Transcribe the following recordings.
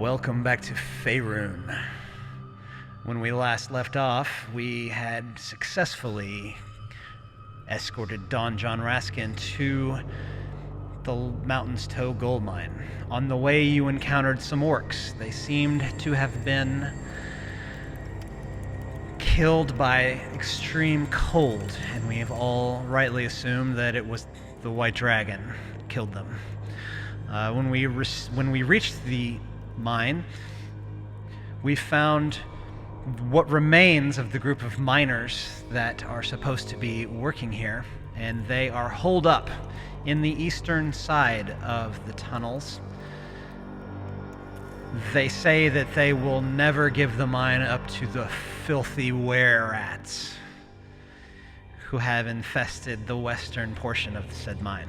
Welcome back to Faerun. When we last left off, we had successfully escorted Don John Raskin to the Mountain's Toe gold mine. On the way, you encountered some orcs. They seemed to have been killed by extreme cold, and we have all rightly assumed that it was the White Dragon that killed them. When we reached the mine, we found what remains of the group of miners that are supposed to be working here, and they are holed up in the eastern side of the tunnels. They say that they will never give the mine up to the filthy were-rats who have infested the western portion of the said mine.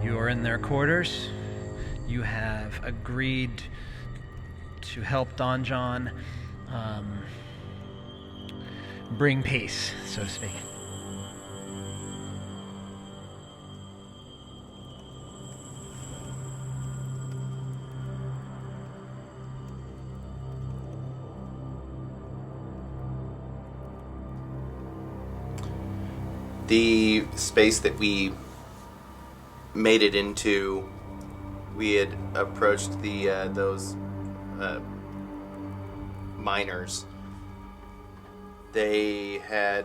You are in their quarters. You have agreed to help Don John bring peace, so to speak. The space that we made it into, we had approached those miners. They had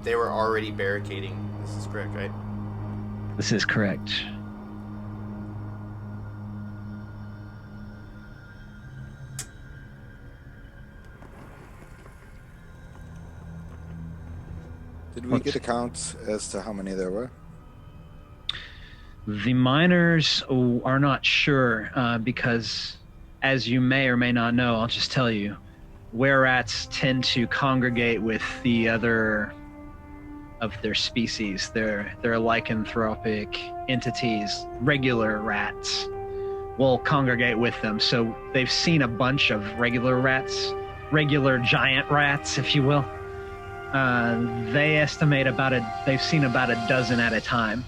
they were already barricading. This is correct, right? This is correct. Did we get a count as to how many there were? The miners are not sure because, as you may or may not know, I'll just tell you, were-rats tend to congregate with the other of their species. They're lycanthropic entities. Regular rats will congregate with them. So they've seen a bunch of regular rats, regular giant rats, if you will. They estimate they've seen about a dozen at a time,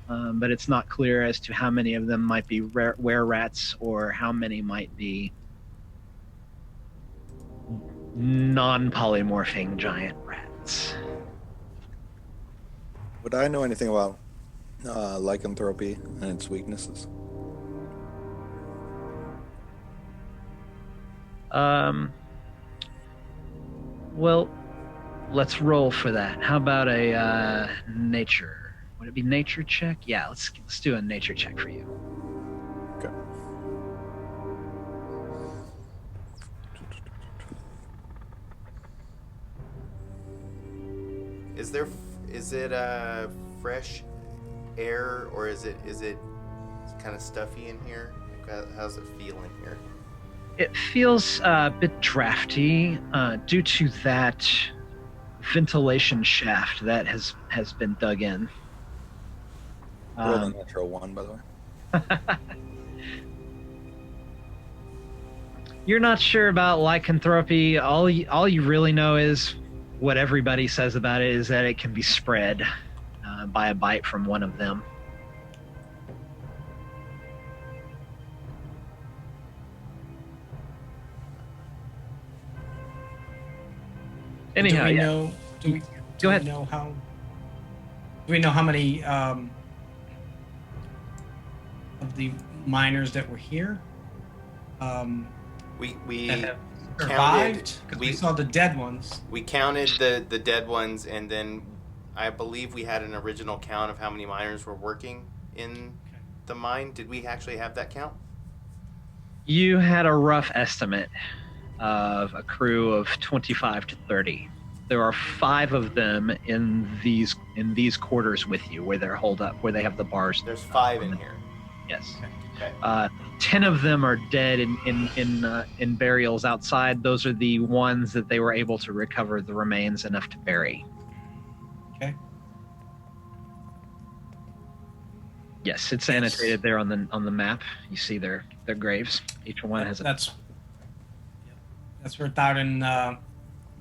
but it's not clear as to how many of them might be were-rats or how many might be non-polymorphing giant rats. Would I know anything about lycanthropy and its weaknesses? Well, let's roll for that. How about a nature? Would it be nature check? Yeah, let's do a nature check for you. Okay. Is it fresh air, or is it kind of stuffy in here? How's it feel in here? It feels a bit drafty due to that ventilation shaft that has been dug in. Roll a natural 1, by the way. You're not sure about lycanthropy. All you really know is what everybody says about it is that it can be spread by a bite from one of them. Anyhow, do we know how many of the miners that were here We that have counted. survived? Because we saw the dead ones. We counted the dead ones, and then I believe we had an original count of how many miners were working in the mine. Did we actually have that count? You had a rough estimate of a crew of 25 to 30. There are 5 of them in these quarters with you, where they're holed up, where they have the bars. There's 5 in here. Yes. Okay. 10 of them are dead in burials outside. Those are the ones that they were able to recover the remains enough to bury. Okay. Yes, it's annotated there on the map. You see their graves. Each one has a... That's where Thardin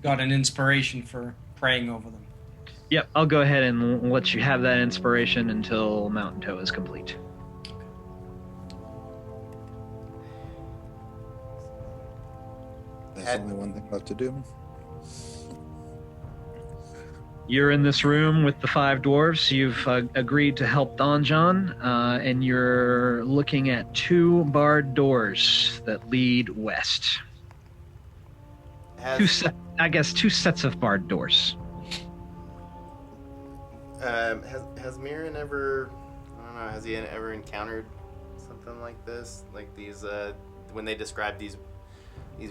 got an inspiration for praying over them. Yep, I'll go ahead and let you have that inspiration until Mountain Toe is complete. There's only one thing left to do. You're in this room with the 5 dwarves. You've agreed to help Donjon, and you're looking at 2 barred doors that lead west. Two sets of barred doors. Has Myrin ever, I don't know, has he ever encountered something like this? Like these, when they describe these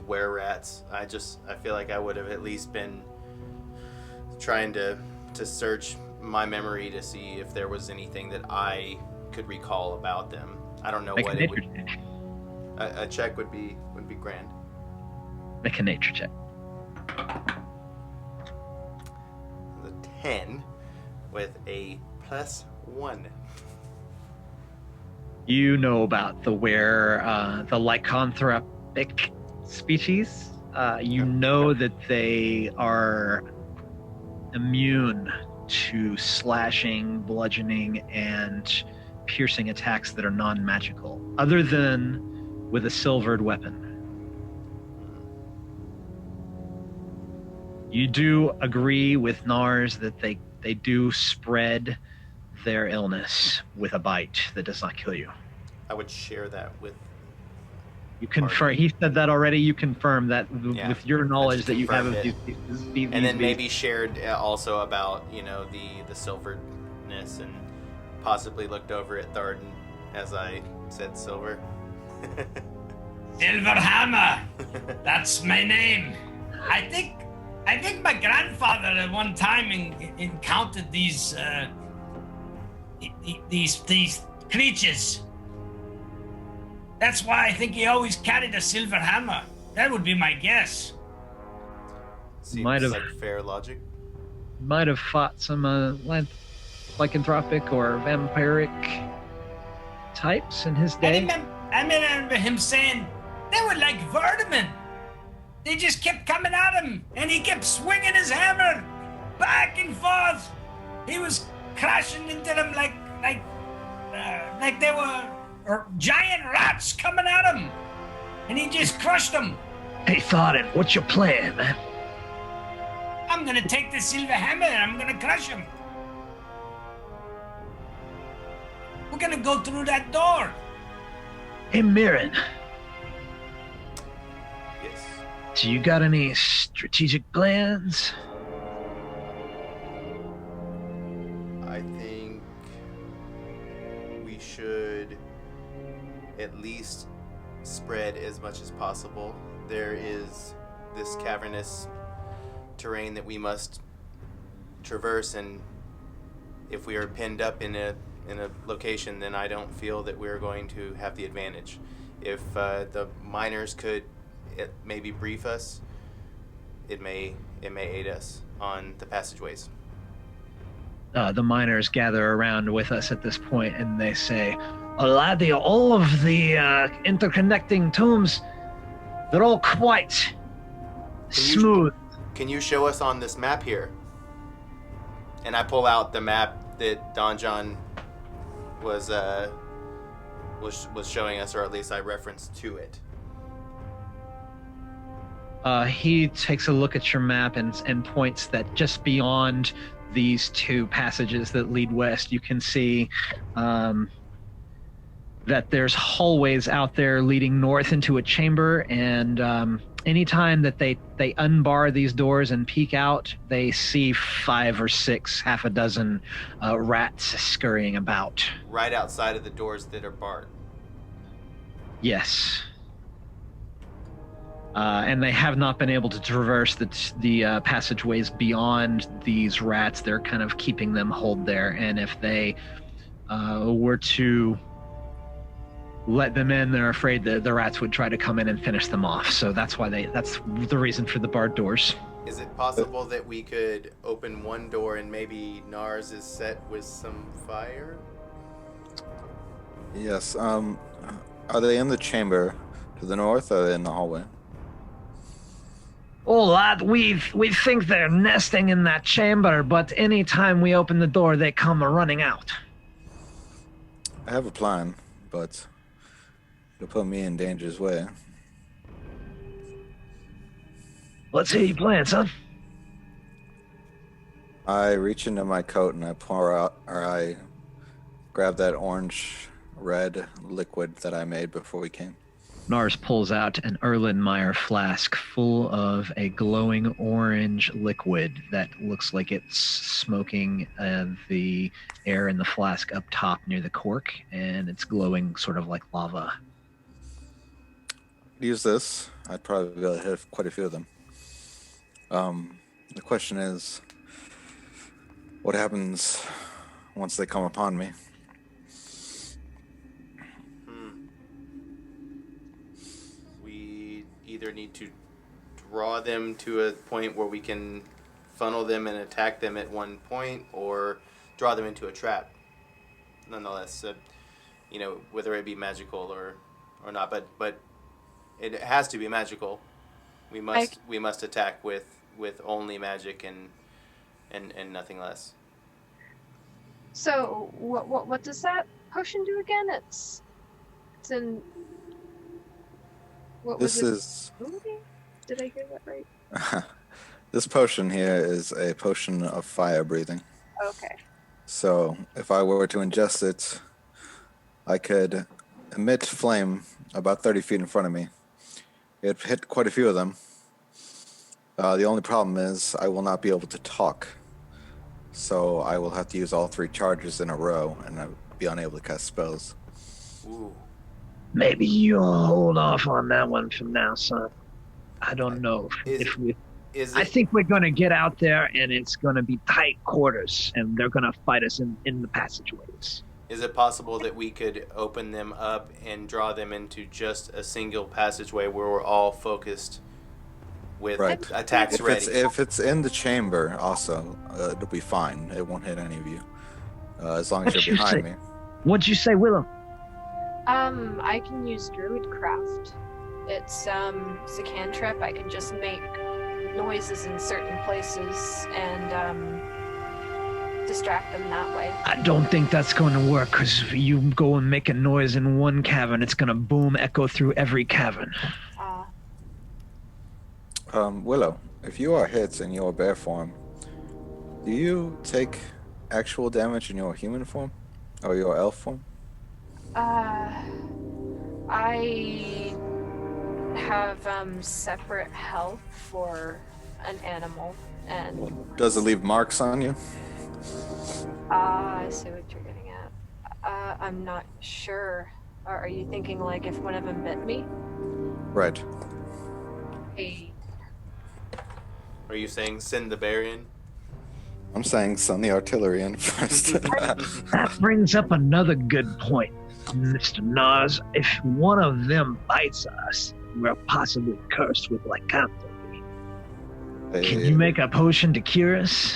were-rats, I feel like I would have at least been trying to search my memory to see if there was anything that I could recall about them. I don't know what it would. A check would be grand. Make a nature check. The 10 with a +1. You know about the lycanthropic species. You know that they are immune to slashing, bludgeoning, and piercing attacks that are non-magical, other than with a silvered weapon. You do agree with Nars that they do spread their illness with a bite that does not kill you. I would share that with. You confirm. He said that already. You confirm that with your knowledge that you have of these and then maybe shared also about the silverness, and possibly looked over at Thardin as I said silver. Silverhammer. That's my name. I think my grandfather at one time encountered these creatures. That's why I think he always carried a silver hammer. That would be my guess. Seems like fair logic. Might have fought some lycanthropic or vampiric types in his day. I remember him saying they were like vermin. They just kept coming at him, and he kept swinging his hammer back and forth. He was crashing into them like they were giant rats coming at him, and he just crushed them. Hey, Thardin, what's your plan, man? I'm gonna take the silver hammer and I'm gonna crush him. We're gonna go through that door. Hey, Myrin. Yes. Do you got any strategic plans? I think we should at least spread as much as possible. There is this cavernous terrain that we must traverse, and if we are pinned up in a location, then I don't feel that we're going to have the advantage. If the miners could maybe brief us, it may aid us on the passageways. The miners gather around with us at this point, and they say, "Oh, laddie, all of the interconnecting tombs, they're all quite smooth." Can you show us on this map here? And I pull out the map that Donjon was showing us, or at least I referenced to it. He takes a look at your map and points that just beyond these 2 passages that lead west, you can see that there's hallways out there leading north into a chamber, and anytime that they unbar these doors and peek out, they see 5 or 6, half a dozen rats scurrying about. Right outside of the doors that are barred. Yes. And they have not been able to traverse the passageways beyond these rats. They're kind of keeping them hold there, and if they were to let them in, they're afraid that the rats would try to come in and finish them off. So that's the reason for the barred doors. Is it possible that we could open one door and maybe Nars is set with some fire? Yes. Are they in the chamber to the north, or are they in the hallway? Oh, lad, we think they're nesting in that chamber, but anytime we open the door, they come running out. I have a plan, but it'll put me in danger's way. Let's hear your plan, son. I reach into my coat and I grab that orange-red liquid that I made before we came. Nars pulls out an Erlenmeyer flask full of a glowing orange liquid that looks like it's smoking the air in the flask up top near the cork, and it's glowing sort of like lava. Use this. I'd probably be able to hit quite a few of them. The question is, what happens once they come upon me? We either need to draw them to a point where we can funnel them and attack them at one point, or draw them into a trap. Nonetheless, whether it be magical or not, but it has to be magical. We must attack with only magic and nothing less. So what does that potion do again? It's in. What This was it? is Ability? Did I hear that right? this potion here is a potion of fire breathing. Okay. So if I were to ingest it, I could emit flame about 30 feet in front of me. It hit quite a few of them. The only problem is I will not be able to talk. So I will have to use all 3 charges in a row, and I'll be unable to cast spells. Ooh. Maybe you'll hold off on that one for now, son. I don't know I think we're going to get out there, and it's going to be tight quarters, and they're going to fight us in the passageways. Is it possible that we could open them up and draw them into just a single passageway where we're all focused with attacks ready? If it's in the chamber, also, it'll be fine. It won't hit any of you, as long as you're behind me. What'd you say, Willow? I can use Druid Craft. It's a cantrip. I can just make noises in certain places and distract them that way. I don't think that's going to work, because if you go and make a noise in one cavern, it's going to boom, echo through every cavern. Willow, if you are hit in your bear form, do you take actual damage in your human form? Or your elf form? I have separate health for an animal, and Does it leave marks on you? I see what you're getting at. I'm not sure. Are you thinking like if one of them bit me? Right. Hey. Are you saying send the bear in? I'm saying send the artillery in first. That brings up another good point, Mr. Nars. If one of them bites us, we're possibly cursed with lycanthropy. Can you make a potion to cure us?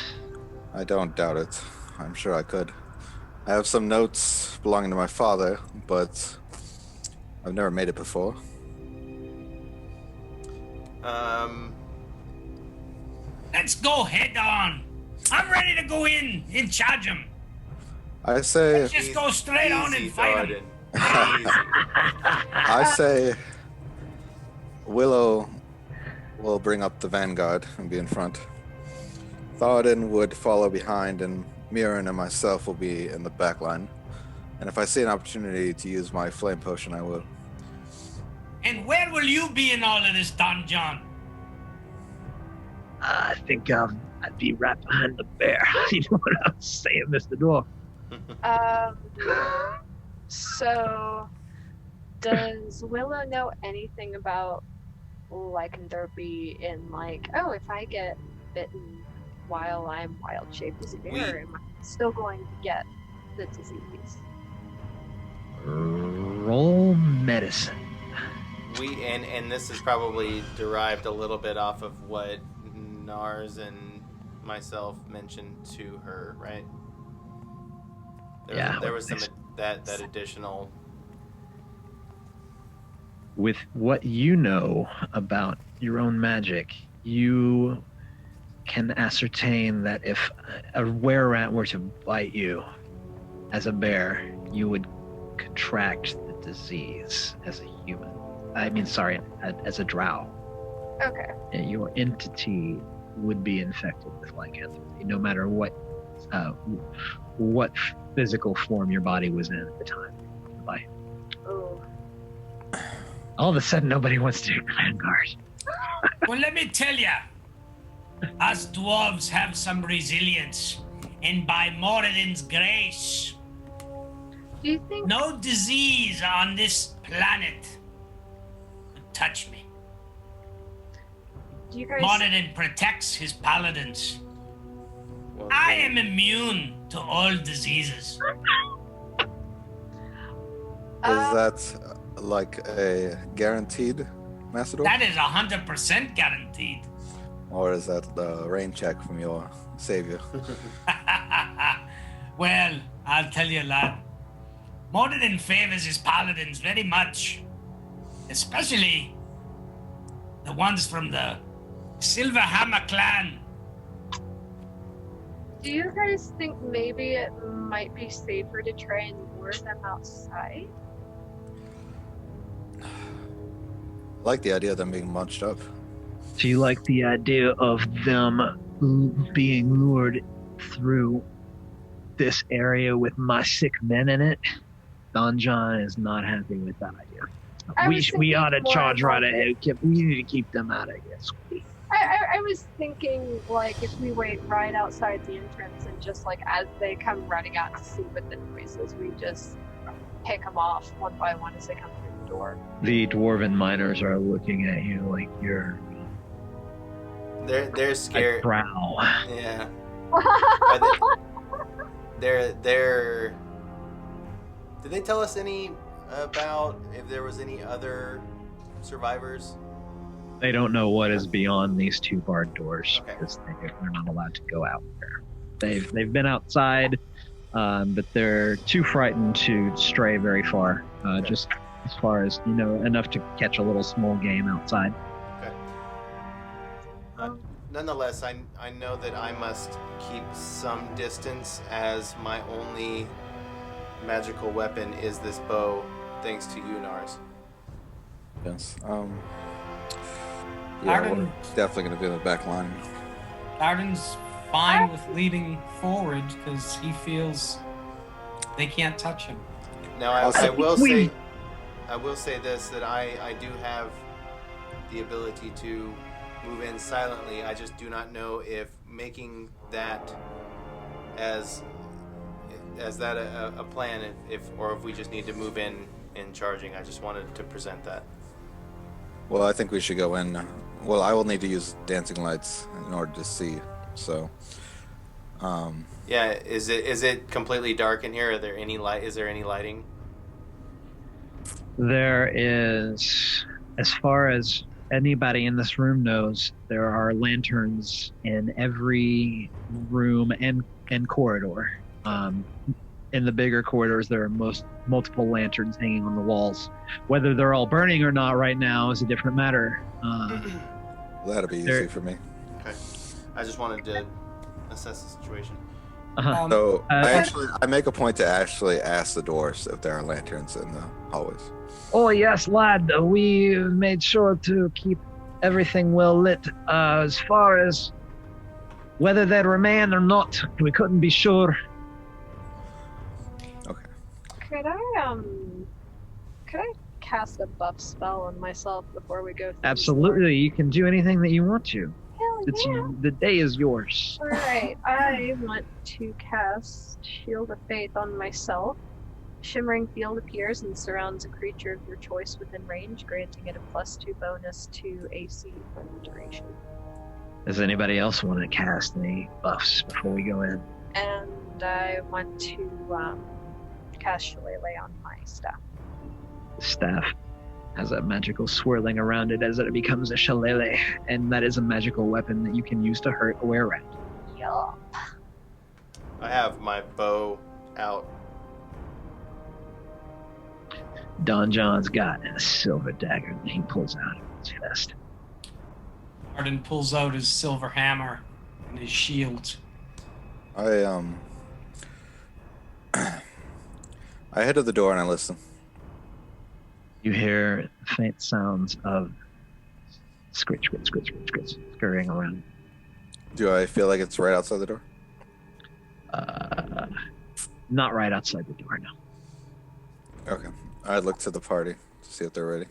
I don't doubt it. I'm sure I could. I have some notes belonging to my father, but I've never made it before. Let's go head on. I'm ready to go in charge him. I say... Let's just go straight on and fight him. I say Willow will bring up the vanguard and be in front. Thardin would follow behind, and Myrin and myself will be in the back line. And if I see an opportunity to use my flame potion, I will. And where will you be in all of this, Don John? I think I'd be right behind the bear. You know what I'm saying, Mr. Dwarf? So, does Willow know anything about lycanthropy in like, oh, if I get bitten while I'm wild shaped as a bear, am I still going to get the disease? Roll medicine. And this is probably derived a little bit off of what Nars and myself mentioned to her, right? There was some that additional. With what you know about your own magic, you can ascertain that if a were-rat were to bite you as a bear, you would contract the disease as a human. As a drow. Okay. And your entity would be infected with lycanthropy, no matter what physical form your body was in at the time. Bye. Oh. All of a sudden, nobody wants to do Vanguard. Well, let me tell ya, us dwarves have some resilience, and by Moradin's grace, Do you think? no disease on this planet could touch me. Do you guys? Moradin protects his paladins. Well, I am immune to all diseases. Is that like a guaranteed Macedor? That is 100% guaranteed. Or is that the rain check from your savior? Well, I'll tell you, lad. Moradin favors his paladins very much. Especially the ones from the Silverhammer clan. Do you guys think maybe it might be safer to try and lure them outside? I like the idea of them being munched up. Do you like the idea of them being lured through this area with my sick men in it? Don John is not happy with that idea. We ought to charge right ahead. We need to keep them out of here. I was thinking, like, if we wait right outside the entrance and just, like, as they come running out to see what the noise is, we just pick them off one by one as they come through the door. The dwarven miners are looking at you like you're They're a scared. drow. Yeah. Are they're. Did they tell us any about if there was any other survivors? They don't know what is beyond these two barred doors Okay. because they're not allowed to go out there. They've been outside, but they're too frightened to stray very far. Okay. Just as far as enough to catch a little small game outside. Okay. Nonetheless, I know that I must keep some distance as my only magical weapon is this bow, thanks to you, Nars. Yes. Yeah, we're Thardin, definitely going to be in the back line. Thardin's fine with leading forward because he feels they can't touch him. Now, I will say this, that I do have the ability to move in silently. I just do not know if making that as that a plan, if we just need to move in charging. I just wanted to present that. Well, I think we should go in. Well, I will need to use dancing lights in order to see. So, Yeah, is it completely dark in here? Are there any light? Is there any lighting? There is, as far as anybody in this room knows, there are lanterns in every room and corridor. In the bigger corridors, there are multiple lanterns hanging on the walls. Whether they're all burning or not right now is a different matter. that'll be easy for me. Okay, I just wanted to assess the situation. So I make a point to actually ask the dwarves if there are lanterns in the hallways. Oh yes, lad. We made sure to keep everything well lit. As far as whether they remain or not, we couldn't be sure. Okay. Could I cast a buff spell on myself before we go through? Absolutely, you can do anything that you want to. Hell yeah. The day is yours. Alright, I want to cast Shield of Faith on myself. Shimmering field appears and surrounds a creature of your choice within range, granting it a +2 bonus to AC for the duration. Does anybody else want to cast any buffs before we go in? And I want to cast Shillelagh on my staff. The staff has a magical swirling around it as it becomes a shillelagh, and that is a magical weapon that you can use to hurt a were-rat. Yup. I have my bow out. Don John's got a silver dagger that he pulls out of his vest. Thardin pulls out his Silverhammer and his shield. I head to the door and I listen. You hear faint sounds of scritch, scurrying around. Do I feel like it's right outside the door? Not right outside the door, no. Okay. I look to the party to see if they're ready.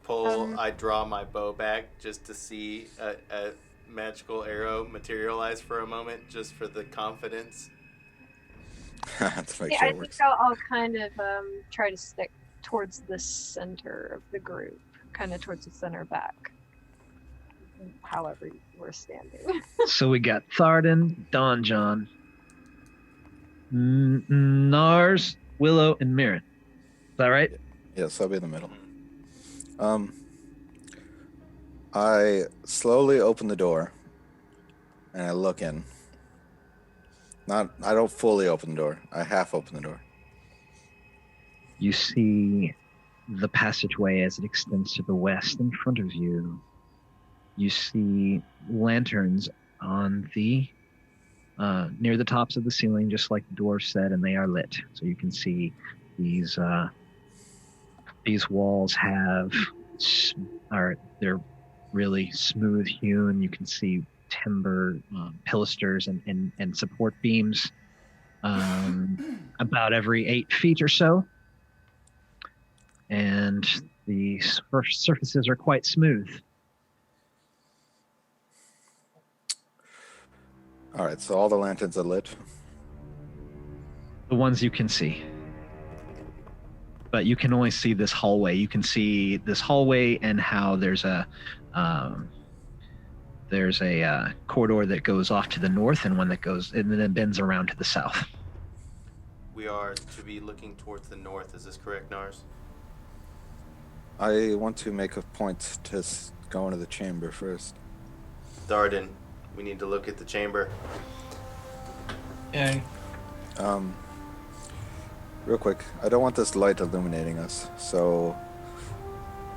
I draw my bow back just to see a magical arrow materialize for a moment, just for the confidence. To make sure I it think works. I'll kind of try to stick towards the center of the group, kind of towards the center back, however we're standing. So we got Thardin, Donjon, Nars, Willow, and Myrin. Is that right? Yes, I'll be in the middle. I slowly open the door and I look in. I don't fully open the door. I half open the door. You see the passageway as it extends to the west in front of you. You see lanterns on the near the tops of the ceiling, just like the dwarf said, and they are lit. So you can see these walls they're really smooth hewn. You can see timber pilasters and support beams about every 8 feet or so. And the surfaces are quite smooth. All right, so all the lanterns are lit. The ones you can see. But you can only see this hallway. You can see this hallway and how there's a corridor that goes off to the north and one that goes and then bends around to the south. We are to be looking towards the north. Is this correct, Nars? I want to make a point to go into the chamber first. Thardin, we need to look at the chamber. Yeah. Real quick, I don't want this light illuminating us, so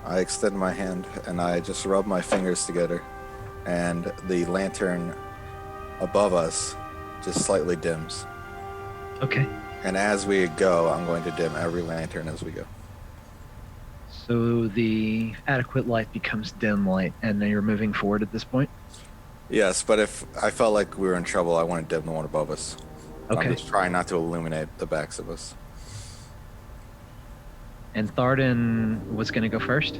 I extend my hand and I just rub my fingers together, and the lantern above us just slightly dims. Okay. And as we go, I'm going to dim every lantern as we go. So the adequate light becomes dim light, and then you're moving forward at this point? Yes, but if I felt like we were in trouble, I want to dim the one above us. Okay. I'm just trying not to illuminate the backs of us. And Thardin was going to go first?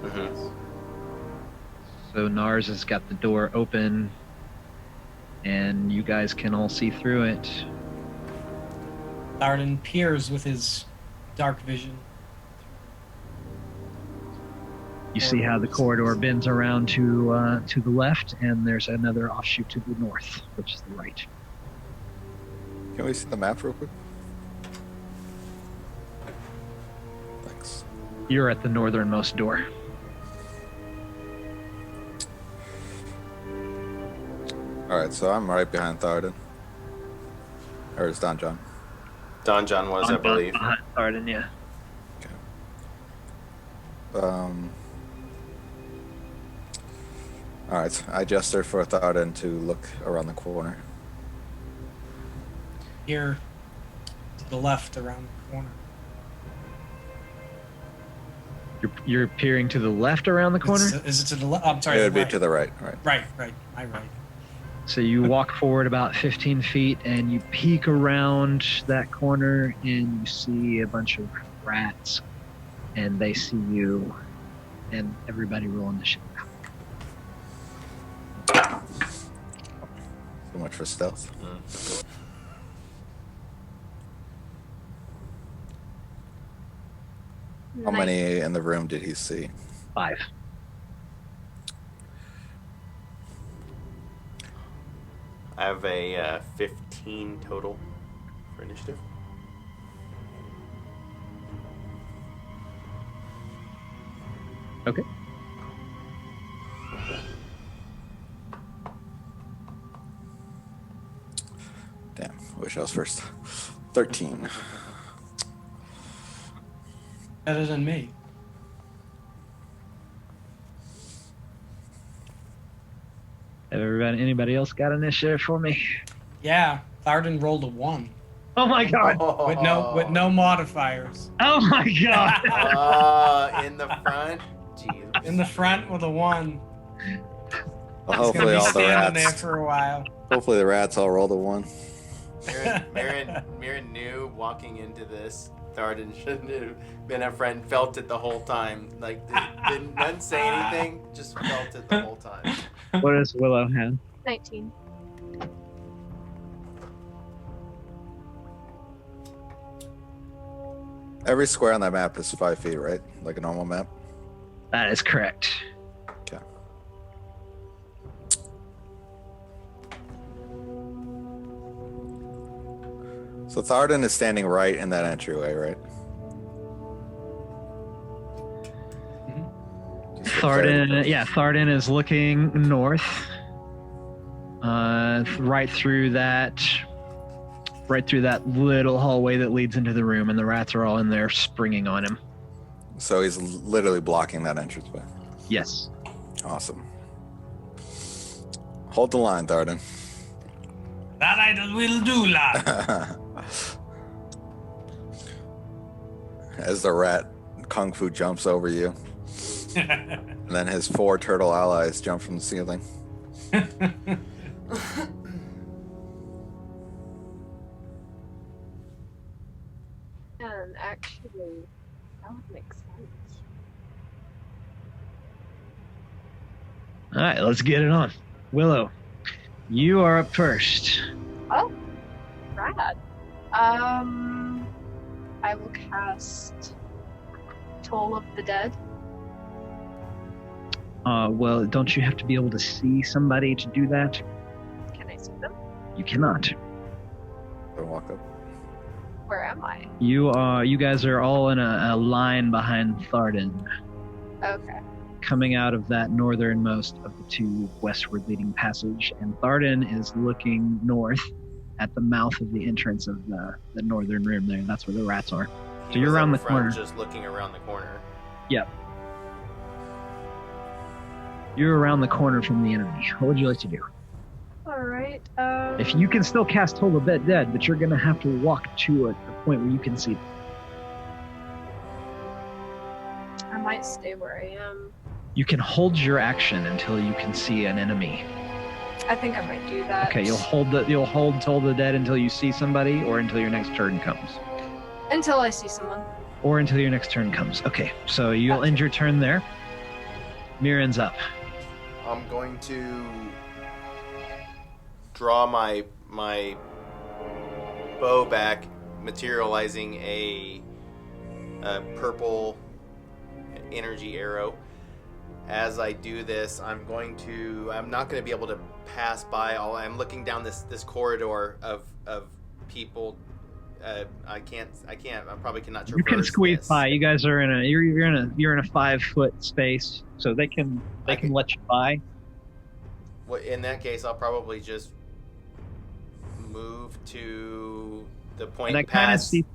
Mm-hmm. So Nars has got the door open, and you guys can all see through it. Thardin peers with his dark vision. You see how the corridor bends around to the left, and there's another offshoot to the north, which is the right. Can we see the map real quick? Thanks. You're at the northernmost door. Alright, so I'm right behind Thardin. Or it's Donjon. Donjon was, I believe. Behind Thardin, yeah. Alright, I gesture for Thardin to look around the corner. Here to the left around the corner. You're peering to the left around the corner? Is it to the left? I'm sorry. It would be right. to the right, right. Right. My right. So you walk forward about 15 feet, and you peek around that corner, and you see a bunch of rats, and they see you, and everybody roll initiative. So much for stealth. How many in the room did he see? 5. I have a 15 total for initiative. Okay. Damn, wish I was first. 13. Better than me. Anybody else got initiative for me? Yeah, Thardin rolled a 1 Oh my god! with no modifiers. Oh my god! In the front? Jeez. In the front with a 1. Well, He's gonna hopefully be all the standing there rats. for a while. Hopefully the rats all rolled a 1. Myrin knew walking into this, Thardin shouldn't have been a friend, felt it the whole time. Like, didn't say anything, just felt it the whole time. What does Willow have? 19. Every square on that map is 5 feet, right? Like a normal map? That is correct. Okay. So Thardin is standing right in that entryway, right? Just for clarity. Thardin is looking north. Right through that little hallway that leads into the room, and the rats are all in there springing on him. So he's literally blocking that entranceway. Yes. Awesome. Hold the line, Thardin. That I will do, lad. As the rat kung fu jumps over you, and then his 4 turtle allies jump from the ceiling. And actually, that would make sense. All right, let's get it on. Willow, you are up first. Oh, rad. I will cast Toll of the Dead. Well, don't you have to be able to see somebody to do that? Can I see them? You cannot. Don't walk up. Where am I? You guys are all in a line behind Thardin, Okay. coming out of that northernmost of the 2 westward leading passage, and Thardin is looking north at the mouth of the entrance of the northern room there. That's where the rats are. So you're around the corner. Just looking around the corner. Yep. You're around the corner from the enemy. What would you like to do? Alright, If you can still cast Toll of the Dead, but you're going to have to walk to a point where you can see them. I might stay where I am. You can hold your action until you can see an enemy. I think I might do that. Okay, you'll hold Toll of the Dead until you see somebody, or until your next turn comes. Until I see someone. Or until your next turn comes. Okay, so you'll end your turn there. Myrin's up. I'm going to draw my bow back, materializing a purple energy arrow. As I do this, I'm not going to be able to pass by all. I'm looking down this corridor of people. I can't. I probably cannot traverse. You can squeeze this. by. You guys are you're in a 5-foot space, so they can let you by. Well, in that case, I'll probably just move to the point And I kind of past. see.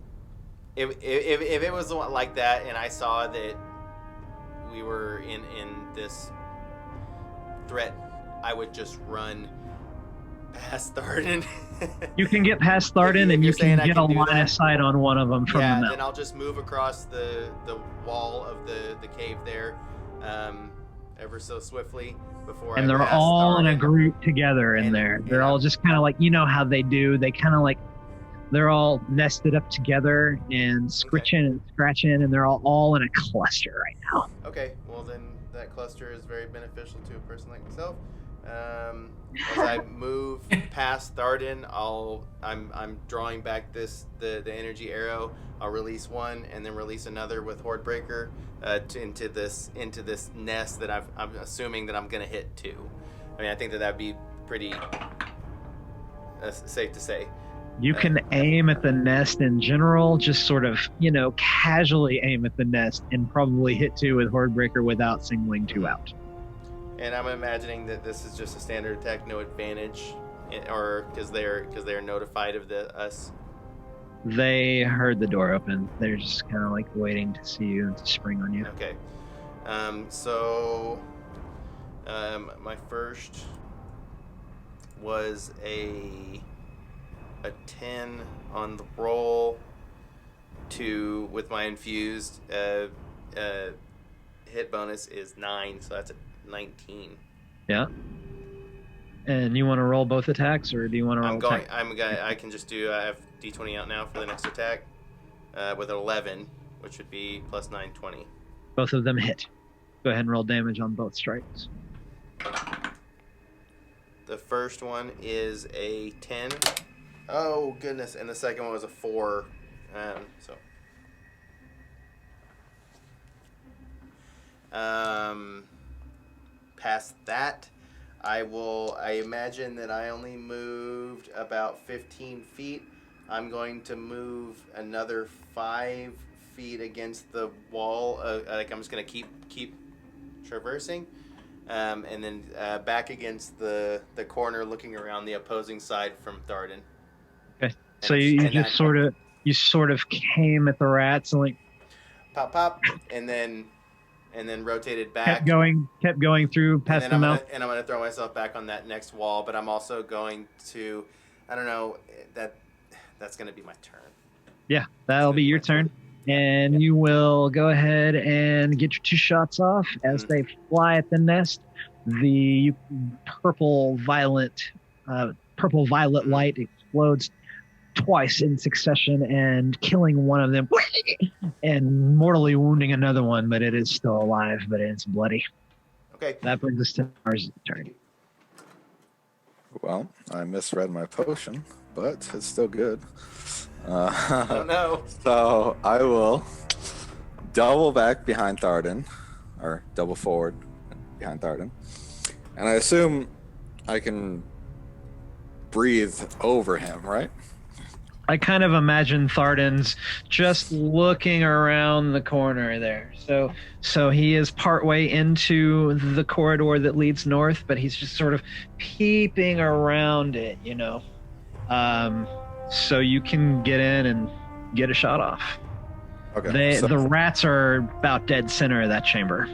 If it was like that, and I saw that we were in this threat, I would just run past Thardin. You can get past Thardin, and you can get a line of sight on one of them from the mouth. Then I'll just move across the wall of the cave there, ever so swiftly before. And they're all in a group together in there. They're all just kind of like, you know how they do. They kind of like, they're all nested up together and scritching and scratching, and they're all in a cluster right now. Okay, well then that cluster is very beneficial to a person like myself. As I move past Thardin, I'm drawing back the energy arrow. I'll release one and then release another with Horde Breaker into this nest that I'm assuming that I'm gonna hit 2. I mean, I think that'd be pretty safe to say. You can aim at the nest in general, just sort of, casually aim at the nest and probably hit 2 with Horde Breaker without singling 2 out. And I'm imagining that this is just a standard attack, no advantage, or because they're notified of us. They heard the door open. They're just kind of like waiting to see you and to spring on you. Okay. So my first was a 10 on the roll with my infused hit bonus is 9, so that's a 19. Yeah. And you want to roll both attacks, or do you want to roll? I can just do. I have D20 out now for the next attack with 11, which would be plus 9, 20. Both of them hit. Go ahead and roll damage on both strikes. The first one is a 10. Oh goodness! And the second one was a 4. Past that, I imagine that I only moved about 15 feet. I'm going to move another 5 feet against the wall. I'm just going to keep traversing. And then back against the corner, looking around the opposing side from Thardin. Okay. So you sort of came at the rats and like pop, and then rotated back. Kept going through past the mouth. And I'm gonna throw myself back on that next wall, but I'm also going to, I don't know, that's gonna be my turn. Yeah, that'll be your turn. And you will go ahead and get your 2 shots off as they fly at the nest. The purple violet light explodes twice in succession and killing one of them and mortally wounding another one, but it is still alive, but it's bloody. Okay. That brings us to Nars' turn. Well, I misread my potion, but it's still good. Oh no. So I will double back behind Thardin, or double forward behind Thardin. And I assume I can breathe over him, right? I kind of imagine Thardin's just looking around the corner there. So he is partway into the corridor that leads north, but he's just sort of peeping around it, you know. So you can get in and get a shot off. Okay. The rats are about dead center of that chamber.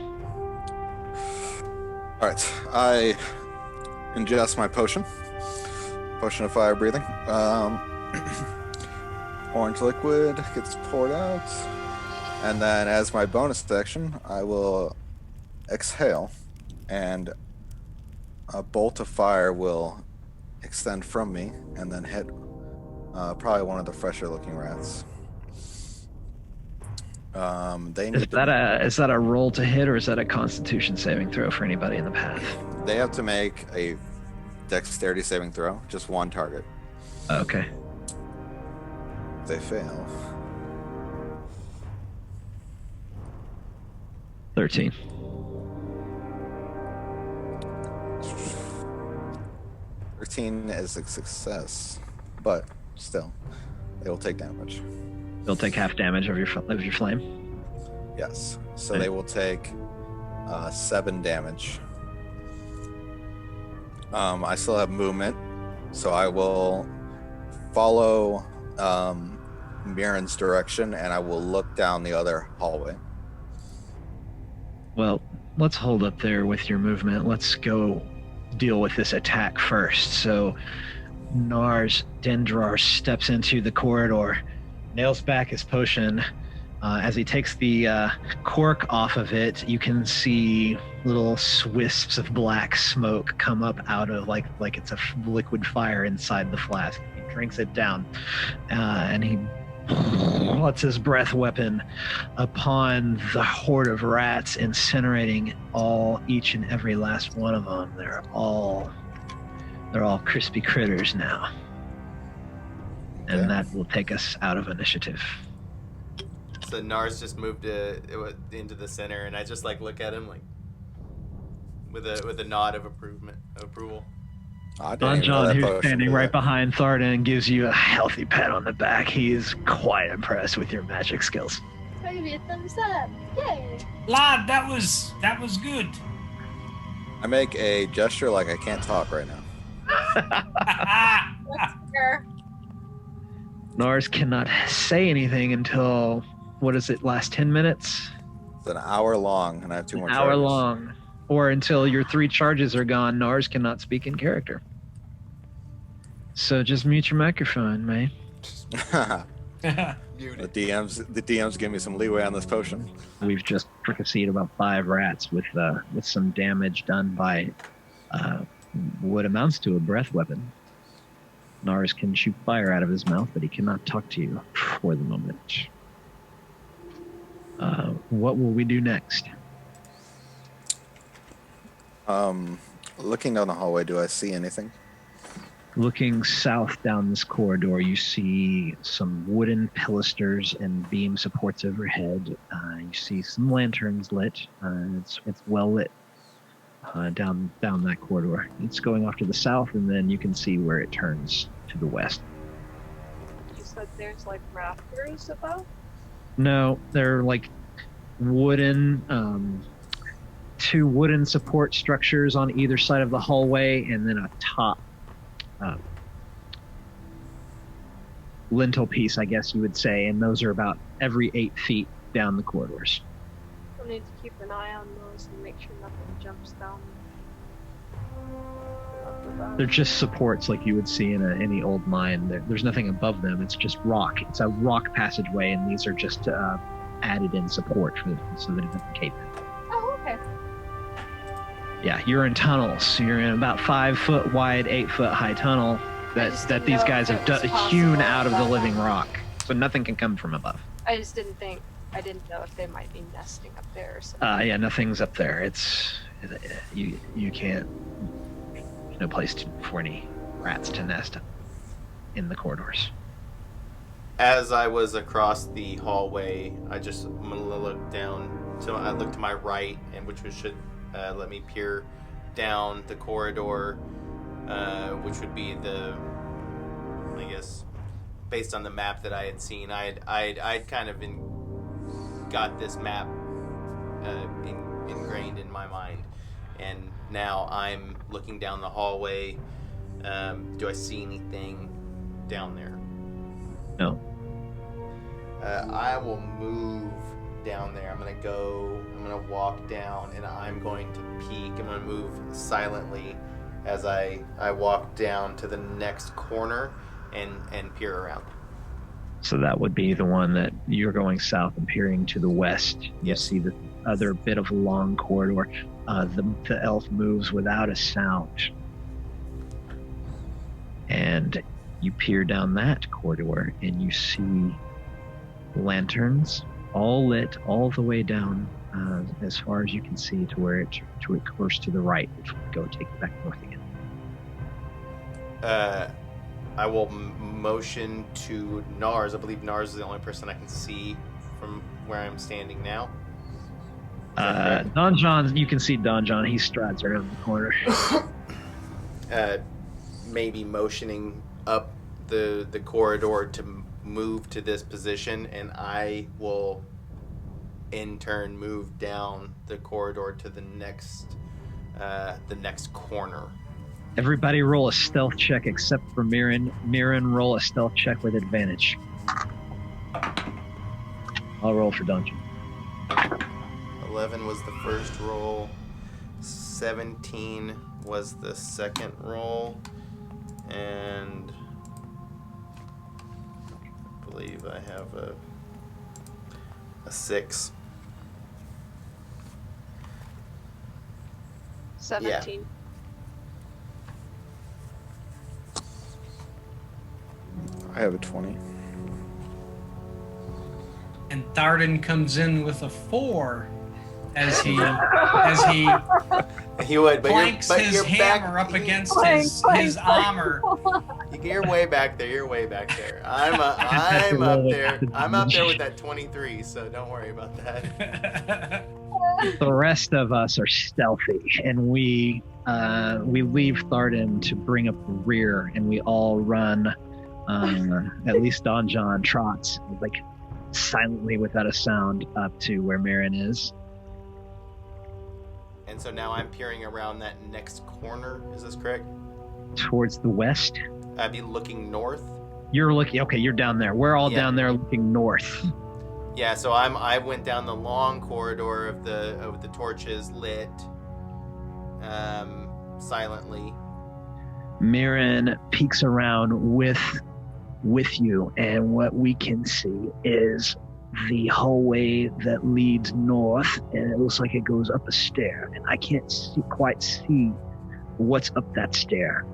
All right. I ingest my potion of fire breathing. Orange liquid gets poured out, and then as my bonus action, I will exhale, and a bolt of fire will extend from me and then hit probably one of the fresher looking rats. Is that a roll to hit, or is that a Constitution saving throw for anybody in the path? They have to make a dexterity saving throw, just one target. Okay. If they fail. 13. 13 is a success, but still, they will take damage. They'll take half damage of your flame. Yes, so they will take 7 damage. I still have movement, so I will follow Myrin's direction, and I will look down the other hallway. Well, let's hold up there with your movement. Let's go deal with this attack first. So Nars Dendrar steps into the corridor, nails back his potion. As he takes the cork off of it, you can see little wisps of black smoke come up out of like it's a liquid fire inside the flask. He drinks it down, and he lets his breath weapon upon the horde of rats, incinerating each and every last one of them. They're all crispy critters now, and that will take us out of initiative. So Nars just moved into the center, and I just like look at him like with a nod of approval. John, who's standing right behind Thardin, gives you a healthy pat on the back. He is quite impressed with your magic skills. Maybe a thumbs up. Yay! Lad, that was good. I make a gesture like I can't talk right now. Let's hear. Nars cannot say anything until, what is it, last 10 minutes? It's an hour long, and I have 2 more charges. Hour long. Or until your 3 charges are gone, Nars cannot speak in character. So just mute your microphone, man. The DMs give me some leeway on this potion. We've just fricasseed about 5 rats with some damage done by what amounts to a breath weapon. Nars can shoot fire out of his mouth, but he cannot talk to you for the moment. What will we do next? Looking down the hallway, do I see anything? Looking south down this corridor, you see some wooden pilasters and beam supports overhead. You see some lanterns lit. It's well lit down that corridor. It's going off to the south, and then you can see where it turns to the west. You said there's like rafters above? No, they're like wooden, 2 wooden support structures on either side of the hallway, and then a top lintel piece, I guess you would say, and those are about every 8 feet down the corridors. We'll need to keep an eye on those and make sure nothing jumps down. They're just supports like you would see in any old mine. There's nothing above them. It's just rock. It's a rock passageway, and these are just added in support so that it doesn't cave in. Oh, okay. Yeah, you're in tunnels. You're in about 5 foot wide, 8 foot high tunnel that these guys have hewn out of the living rock. So nothing can come from above. I didn't know if they might be nesting up there or something. Yeah, nothing's up there. You can't. There's no place for any rats to nest in the corridors. As I was across the hallway, I'm gonna look down. So I look to my right, and which should let me peer down the corridor, which would be I guess, based on the map that I had seen, I'd kind of got this map ingrained in my mind, and now I'm looking down the hallway. Do I see anything down there? No. I will move down there. I'm gonna walk down, and I'm going to peek. I'm gonna move silently as I walk down to the next corner and peer around. So that would be the one that you're going south and peering to the west. You see the other bit of a long corridor. The elf moves without a sound. And you peer down that corridor, and you see lanterns all lit all the way down as far as you can see to where it curves to the right, which would go take it back north again. I will motion to Nars. I believe Nars is the only person I can see from where I'm standing now. Don John, you can see Don John. He strides around the corner. Maybe motioning up the corridor to move to this position, and I will in turn move down the corridor to the next corner. Everybody roll a stealth check except for Myrin. Myrin, roll a stealth check with advantage. I'll roll for Dungeon. 11 was the first roll. 17 was the second roll. And I believe I have a 6. 17. Yeah. I have a 20. And Thardin comes in with a 4 as he He would, but planks his you're hammer back, up against Clank, his armor. You're way back there. You're way back there. I'm up there. I'm up there with that 23. So don't worry about that. The rest of us are stealthy, and we leave Thardin to bring up the rear, and we all run. At least Don John trots like silently without a sound up to where Myrin is. And so now I'm peering around that next corner. Is this correct? Towards the west. I'd be looking north. You're looking. Okay, you're down there. We're all down there looking north. Yeah. So I went down the long corridor of the torches lit, silently. Myrin peeks around with you, and what we can see is the hallway that leads north, and it looks like it goes up a stair, and I can't quite see what's up that stair.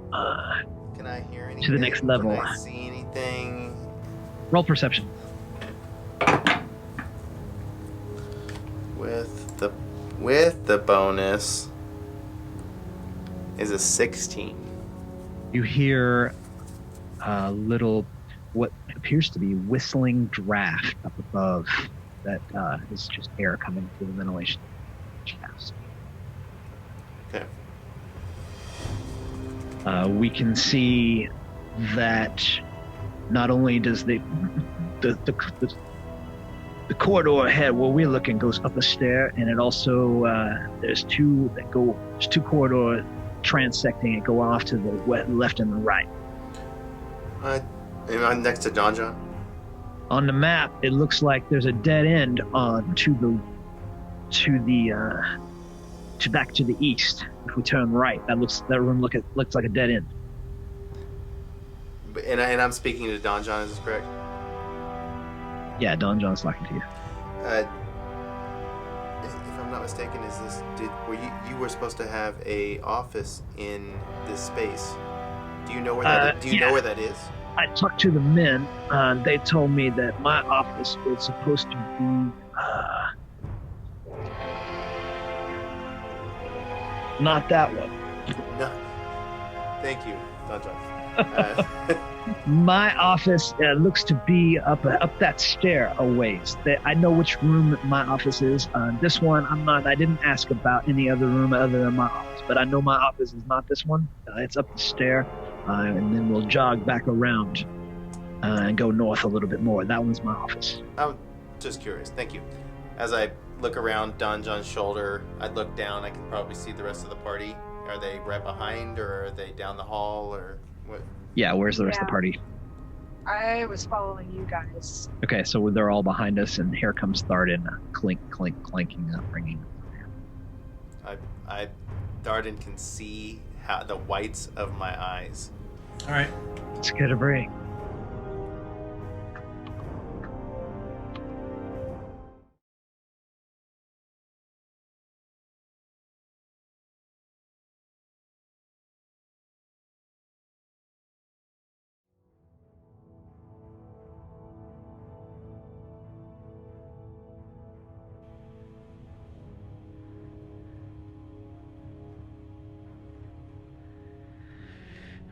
Can I hear anything? To the next level. Can I see anything? Roll perception. With the bonus is a 16. You hear a little, what appears to be whistling draft up above that is just air coming through the ventilation shafts. Okay. We can see that not only does the corridor ahead where we're looking goes up a stair, and it also there's two corridors transecting and go off to the left and the right. Am I next to Don John? On the map, it looks like there's a dead end to back to the east. If we turn right, that room looks like a dead end. And I'm speaking to Don John. Is this correct? Yeah, Don John's talking to you. If I'm not mistaken, you were supposed to have a office in this space? Do you know where that? Do you know where that is? I talked to the men. They told me that my office was supposed to be not that one. No. Thank you, Don John. My office looks to be up that stair a ways. I know which room my office is. This one, I didn't ask about any other room other than my office, but I know my office is not this one. It's up the stair, and then we'll jog back around and go north a little bit more. That one's my office. I'm just curious. Thank you. As I look around Don John's shoulder, I look down. I can probably see the rest of the party. Are they right behind, or are they down the hall, or what? Yeah, where's the rest of the party? I was following you guys. Okay, so they're all behind us, and here comes Thardin, clink, clink, clanking up, ringing. Thardin can see the whites of my eyes. All right. Let's get a break.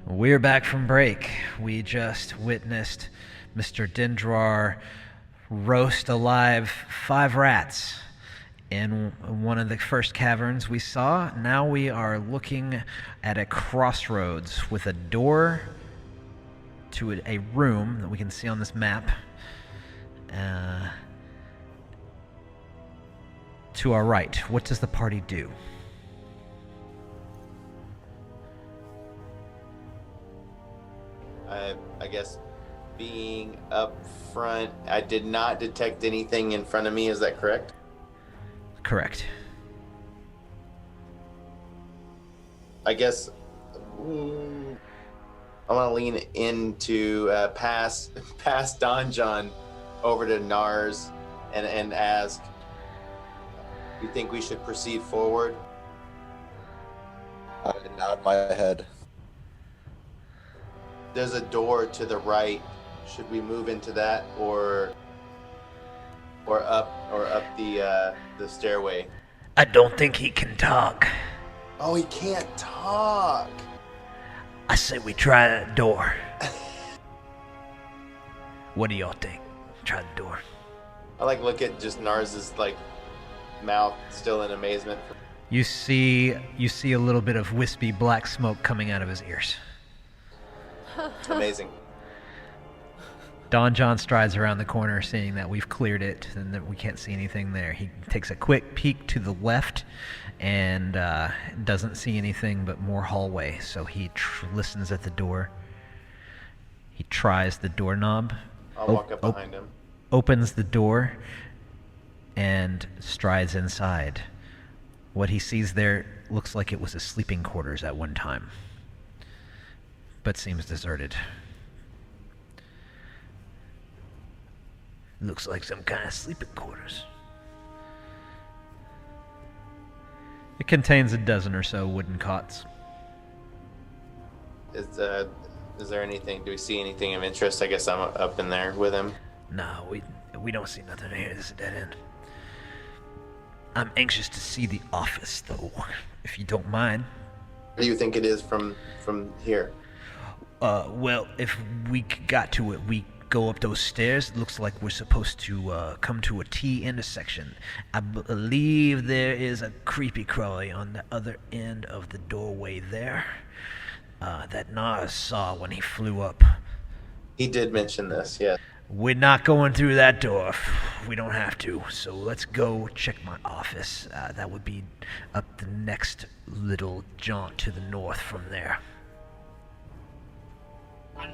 We're back from break. We just witnessed Mr. Dendrar roast alive 5 rats in one of the first caverns we saw. Now we are looking at a crossroads with a door to a room that we can see on this map. To our right, what does the party do? I guess being up front, I did not detect anything in front of me. Is that correct? Correct. I guess I want to lean into past Don John over to Nars and ask, you think we should proceed forward? I nod my head. There's a door to the right. Should we move into that or up the stairway? I don't think he can talk. Oh, he can't talk. I say we try that door. What do y'all think? Try the door. I look at just Nars's mouth still in amazement. You see a little bit of wispy black smoke coming out of his ears. Amazing. Don John strides around the corner, seeing that we've cleared it and that we can't see anything there. He takes a quick peek to the left and doesn't see anything but more hallway. So he listens at the door. He tries the doorknob. I'll walk up behind him. Opens the door and strides inside. What he sees there looks like it was a sleeping quarters at one time. but seems deserted. Looks like some kind of sleeping quarters. It contains a dozen or so wooden cots. Is there anything? Do we see anything of interest? I guess I'm up in there with him. No, we don't see nothing here. This is a dead end. I'm anxious to see the office, though, if you don't mind. What do you think it is from here? Well, if we got to it, we go up those stairs. It looks like we're supposed to come to a T intersection. I believe there is a creepy crawly on the other end of the doorway there that Nars saw when he flew up. He did mention this, yeah. We're not going through that door. We don't have to. So let's go check my office. That would be up the next little jaunt to the north from there.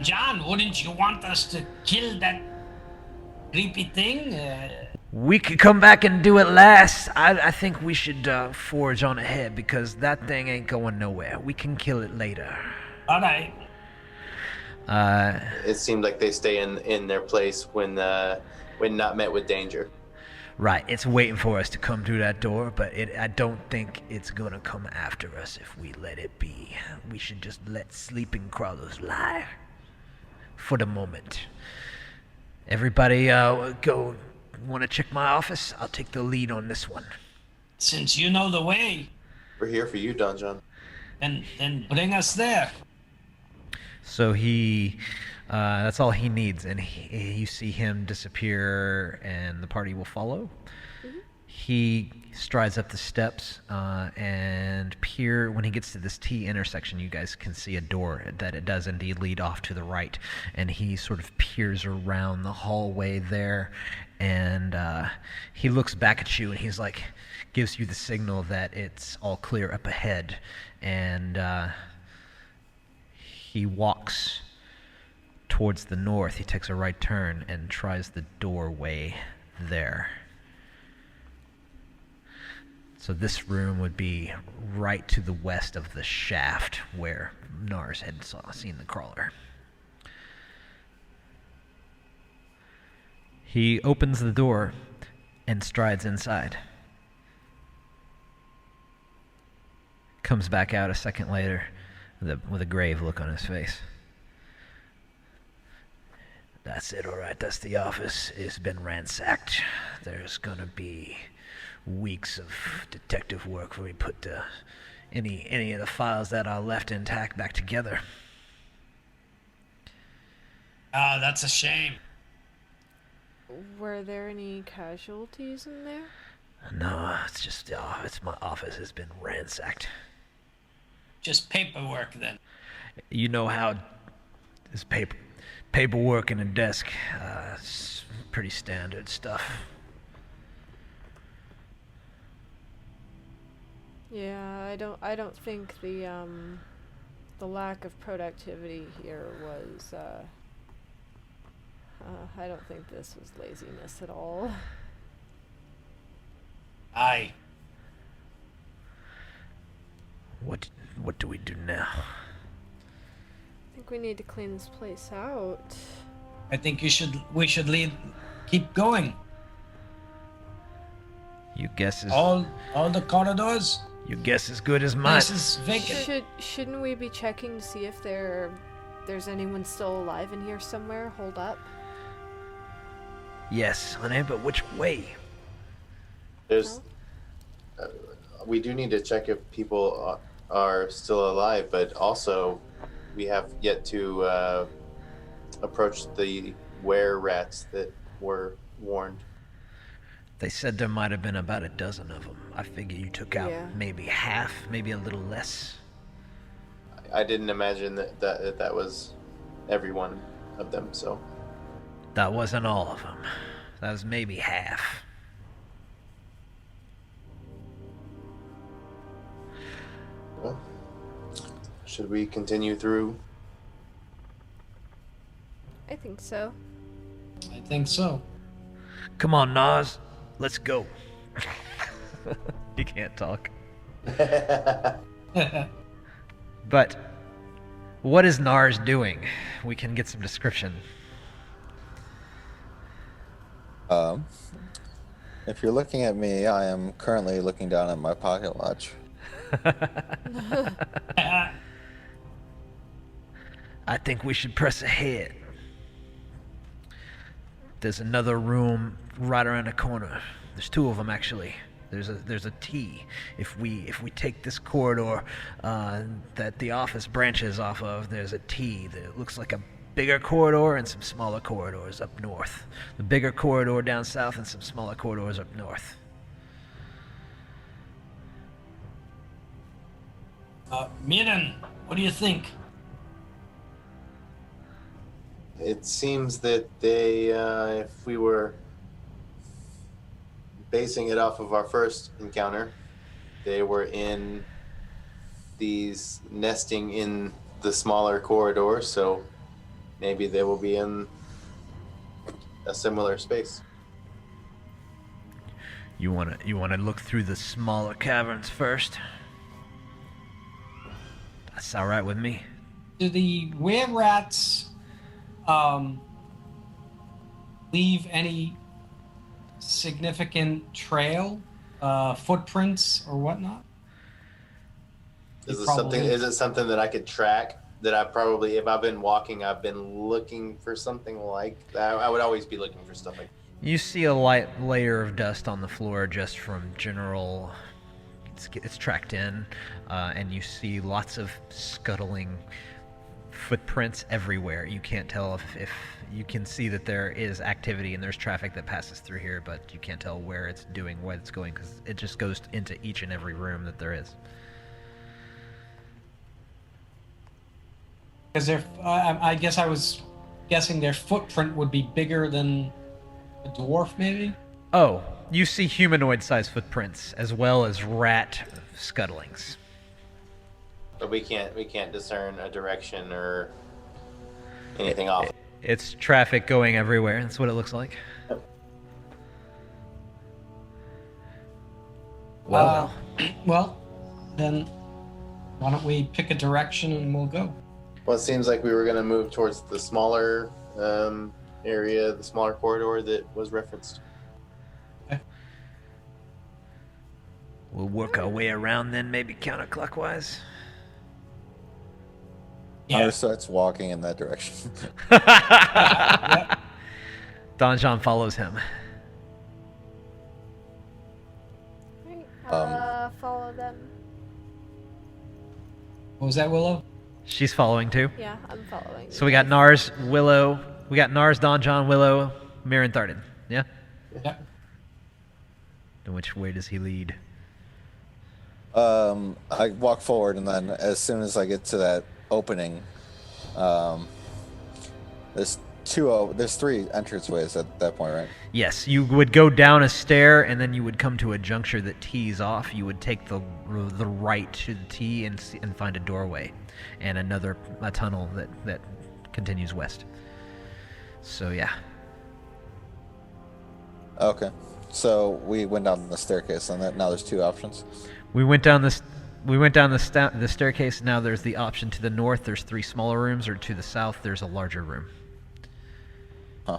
John, wouldn't you want us to kill that creepy thing? We could come back and do it last. I think we should forge on ahead because that thing ain't going nowhere. We can kill it later. All right. It seemed like they stay in their place when not met with danger. Right, it's waiting for us to come through that door, but I don't think it's gonna come after us if we let it be. We should just let sleeping crawlers lie. For the moment. Everybody go want to check my office? I'll take the lead on this one. Since you know the way, We're here for you, Don John. then bring us there. So he, that's all he needs, and you see him disappear, and the party will follow. Mm-hmm. He strides up the steps, and when he gets to this T intersection, you guys can see a door that it does indeed lead off to the right, and he sort of peers around the hallway there, and he looks back at you, and he's like, gives you the signal that it's all clear up ahead, and he walks towards the north. He takes a right turn and tries the doorway there. So this room would be right to the west of the shaft where Nars had seen the crawler. He opens the door and strides inside. Comes back out a second later with a grave look on his face. That's it, all right. That's the office. It's been ransacked. There's gonna be weeks of detective work before we put any of the files that are left intact back together. Ah, that's a shame. Were there any casualties in there? No, it's just it's my office has been ransacked. Just paperwork, then. You know how this paperwork in a desk, it's pretty standard stuff. Yeah, I don't think the lack of productivity here was I don't think this was laziness at all. Aye. What do we do now? I think we need to clean this place out. I think we should keep going. You guess is All the corridors. your guess as good as mine. This is vacant. Shouldn't we be checking to see if there's anyone still alive in here somewhere? Hold up. Yes, honey, but which way? There's. We do need to check if people are still alive, but also we have yet to approach the were-rats that were warned. They said there might have been about a dozen of them. I figure you took out maybe half, maybe a little less. I didn't imagine that was every one of them, so. That wasn't all of them. That was maybe half. Well, should we continue through? I think so. I think so. Come on, Nars. Let's go. He can't talk. But What is Nars doing? We can get some description. If you're looking at me, I am currently looking down at my pocket watch. I think we should press ahead. There's another room right around the corner. There's two of them actually. There's a T. If we take this corridor that the office branches off of, there's a T that looks like a bigger corridor and some smaller corridors up north. The bigger corridor down south and some smaller corridors up north. Myrin, what do you think? It seems that they, if we were basing it off of our first encounter, they were in these nesting in the smaller corridor, so maybe they will be in a similar space. You wanna look through the smaller caverns first? That's all right with me. Do the were-rats leave any significant trail, footprints, or whatnot? Is it something that I could track? That I probably, if I've been walking, I've been looking for something like that. I would always be looking for stuff like that. You see a light layer of dust on the floor just from general. It's tracked in, and you see lots of scuttling footprints everywhere. You can't tell if you can see that there is activity and there's traffic that passes through here, but you can't tell where it's doing, where it's going, because it just goes into each and every room that there is. Because I guess I was guessing their footprint would be bigger than a dwarf, maybe? Oh, you see humanoid-sized footprints as well as rat scuttlings. But we can't discern a direction or anything off. It's traffic going everywhere. That's what it looks like. Well, then why don't we pick a direction and we'll go? Well, it seems like we were going to move towards the smaller area, the smaller corridor that was referenced. Okay. We'll work our way around then, maybe counterclockwise. Yeah. Starts walking in that direction. Yep. Don John follows him. Follow them. What was that, Willow? She's following too. Yeah, I'm following. So we got Nars, Willow. We got Nars, Don John, Willow, Myrin, Thardin. Yeah? Yep. And which way does he lead? I walk forward, and then as soon as I get to that opening, there's three entranceways at that point, right? Yes, you would go down a stair, and then you would come to a juncture that tees off. You would take the right to the T and find a doorway, and a tunnel that continues west. So yeah. Okay, so we went down the staircase, and now there's two options. We went down the staircase. Now there's the option to the north. There's 3 smaller rooms, or to the south. There's a larger room. Huh.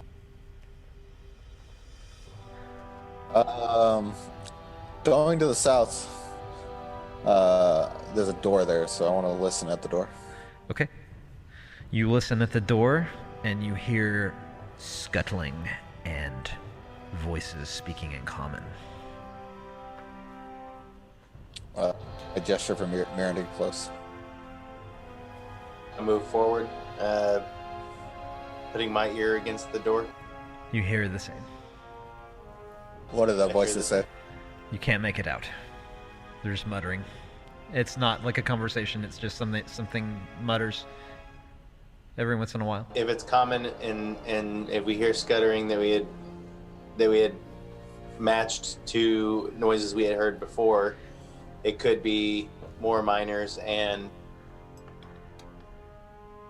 Going to the south. There's a door there, so I want to listen at the door. Okay. You listen at the door, and you hear scuttling and voices speaking in common. I gesture for Myrin to get close. I move forward, putting my ear against the door. You hear the same. What do the voices say? You can't make it out. There's muttering. It's not like a conversation. It's just something mutters every once in a while. If it's common and if we hear scuttering that we had matched to noises we had heard before, it could be more miners. And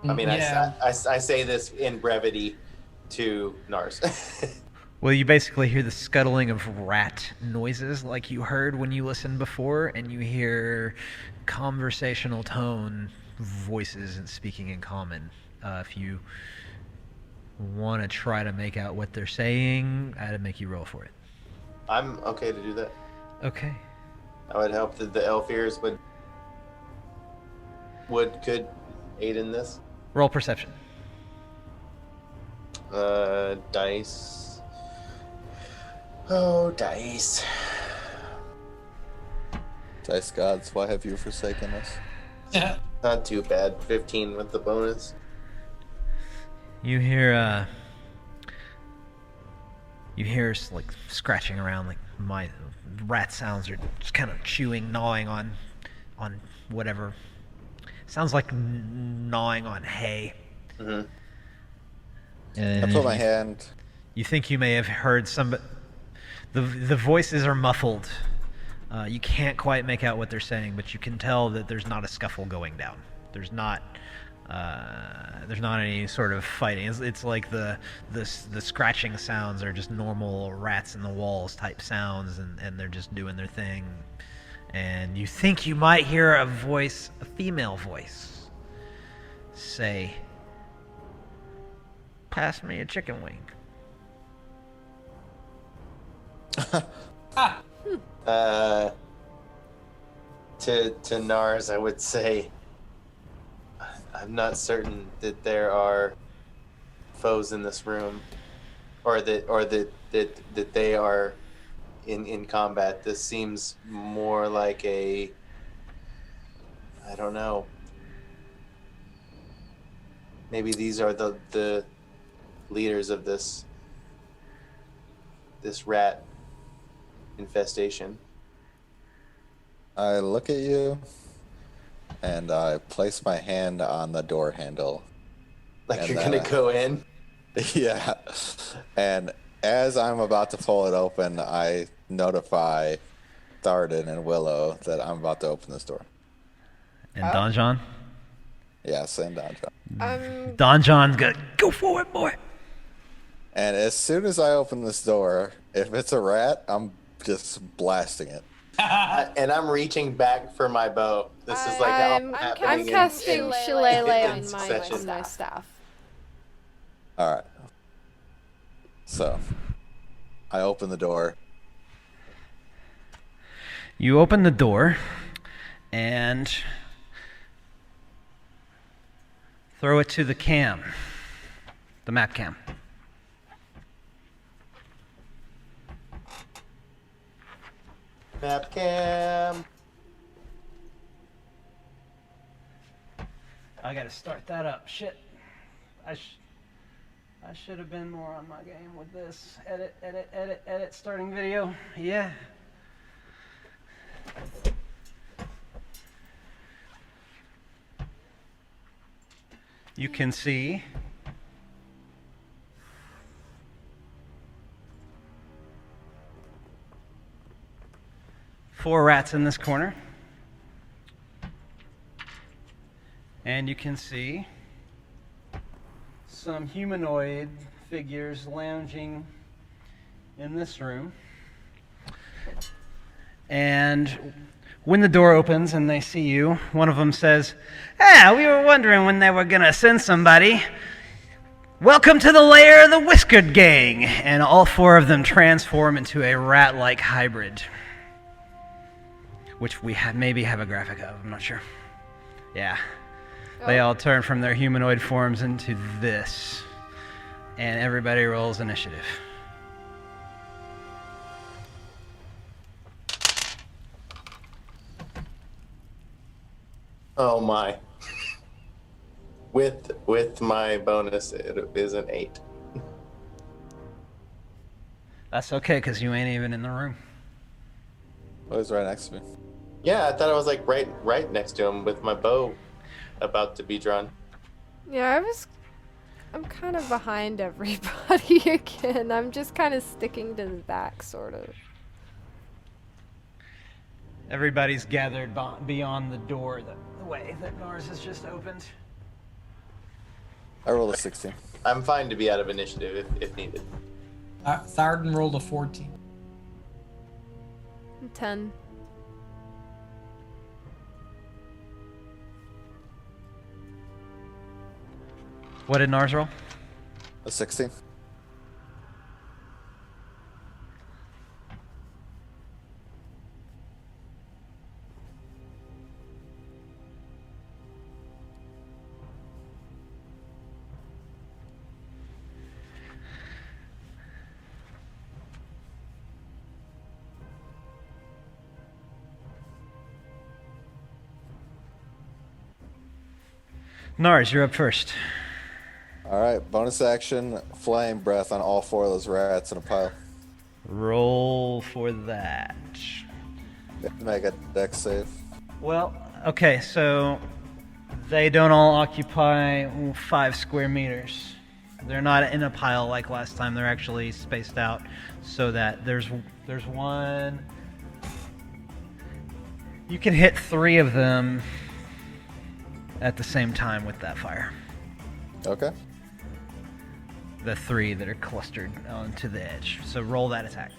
I mean, yeah. I say this in brevity to Nars. Well, you basically hear the scuttling of rat noises like you heard when you listened before, and you hear conversational tone voices and speaking in common. If you want to try to make out what they're saying, I had to make you roll for it. I'm okay to do that. Okay. I would hope that the elf ears could aid in this. Roll perception. Dice. Oh, dice. Dice gods, why have you forsaken us? Yeah. Not too bad. 15 with the bonus. You hear like scratching around, like my rat sounds are just kind of chewing, gnawing on whatever. Sounds like gnawing on hay. Mm-hmm. And I put my hand. You think you may have heard some, the voices are muffled. You can't quite make out what they're saying, but you can tell that there's not a scuffle going down. There's not any sort of fighting. It's like the scratching sounds are just normal rats in the walls type sounds, and they're just doing their thing. And you think you might hear a voice, a female voice, say, "Pass me a chicken wing." To Nars, I would say, I'm not certain that there are foes in this room, or that they are in combat. This seems more like I don't know. Maybe these are the leaders of this rat infestation. I look at you, and I place my hand on the door handle. Like And you're gonna go in? Yeah. And as I'm about to pull it open, I notify Thardin and Willow that I'm about to open this door. And Donjon? Yes, and Donjon. Donjon's good. Go for it, boy. And as soon as I open this door, if it's a rat, I'm just blasting it. And I'm reaching back for my bow. This is like I'm casting Shillelagh on succession. my staff. All right. So, I open the door. You open the door and throw it to the cam, the map cam. Map cam. I gotta start that up. Shit. I should have been more on my game with this. Edit, starting video. Yeah. You can see four rats in this corner. And you can see some humanoid figures lounging in this room. And when the door opens and they see you, one of them says, we were wondering when they were going to send somebody. Welcome to the lair of the Whiskered Gang. And all four of them transform into a rat-like hybrid, which we maybe have a graphic of. I'm not sure. Yeah. They all turn from their humanoid forms into this. And everybody rolls initiative. Oh my. With my bonus, it is an 8. That's okay, because you ain't even in the room. Oh, he's right next to me. Yeah, I thought I was like right next to him with my bow about to be drawn. Yeah, I'm kind of behind everybody again. I'm just kind of sticking to the back, sort of. Everybody's gathered beyond the door the way that Nars has just opened. I rolled a 16. I'm fine to be out of initiative if needed. Thardin rolled a 14. 10. What did Nars roll? A 16. Nars, you're up first. All right, bonus action, flame breath on all 4 of those rats in a pile. Roll for that. They have to make a dex save. Well, okay, so they don't all occupy 5 square meters. They're not in a pile like last time. They're actually spaced out so that there's one. You can hit 3 of them at the same time with that fire. Okay. The 3 that are clustered onto the edge. So roll that attack.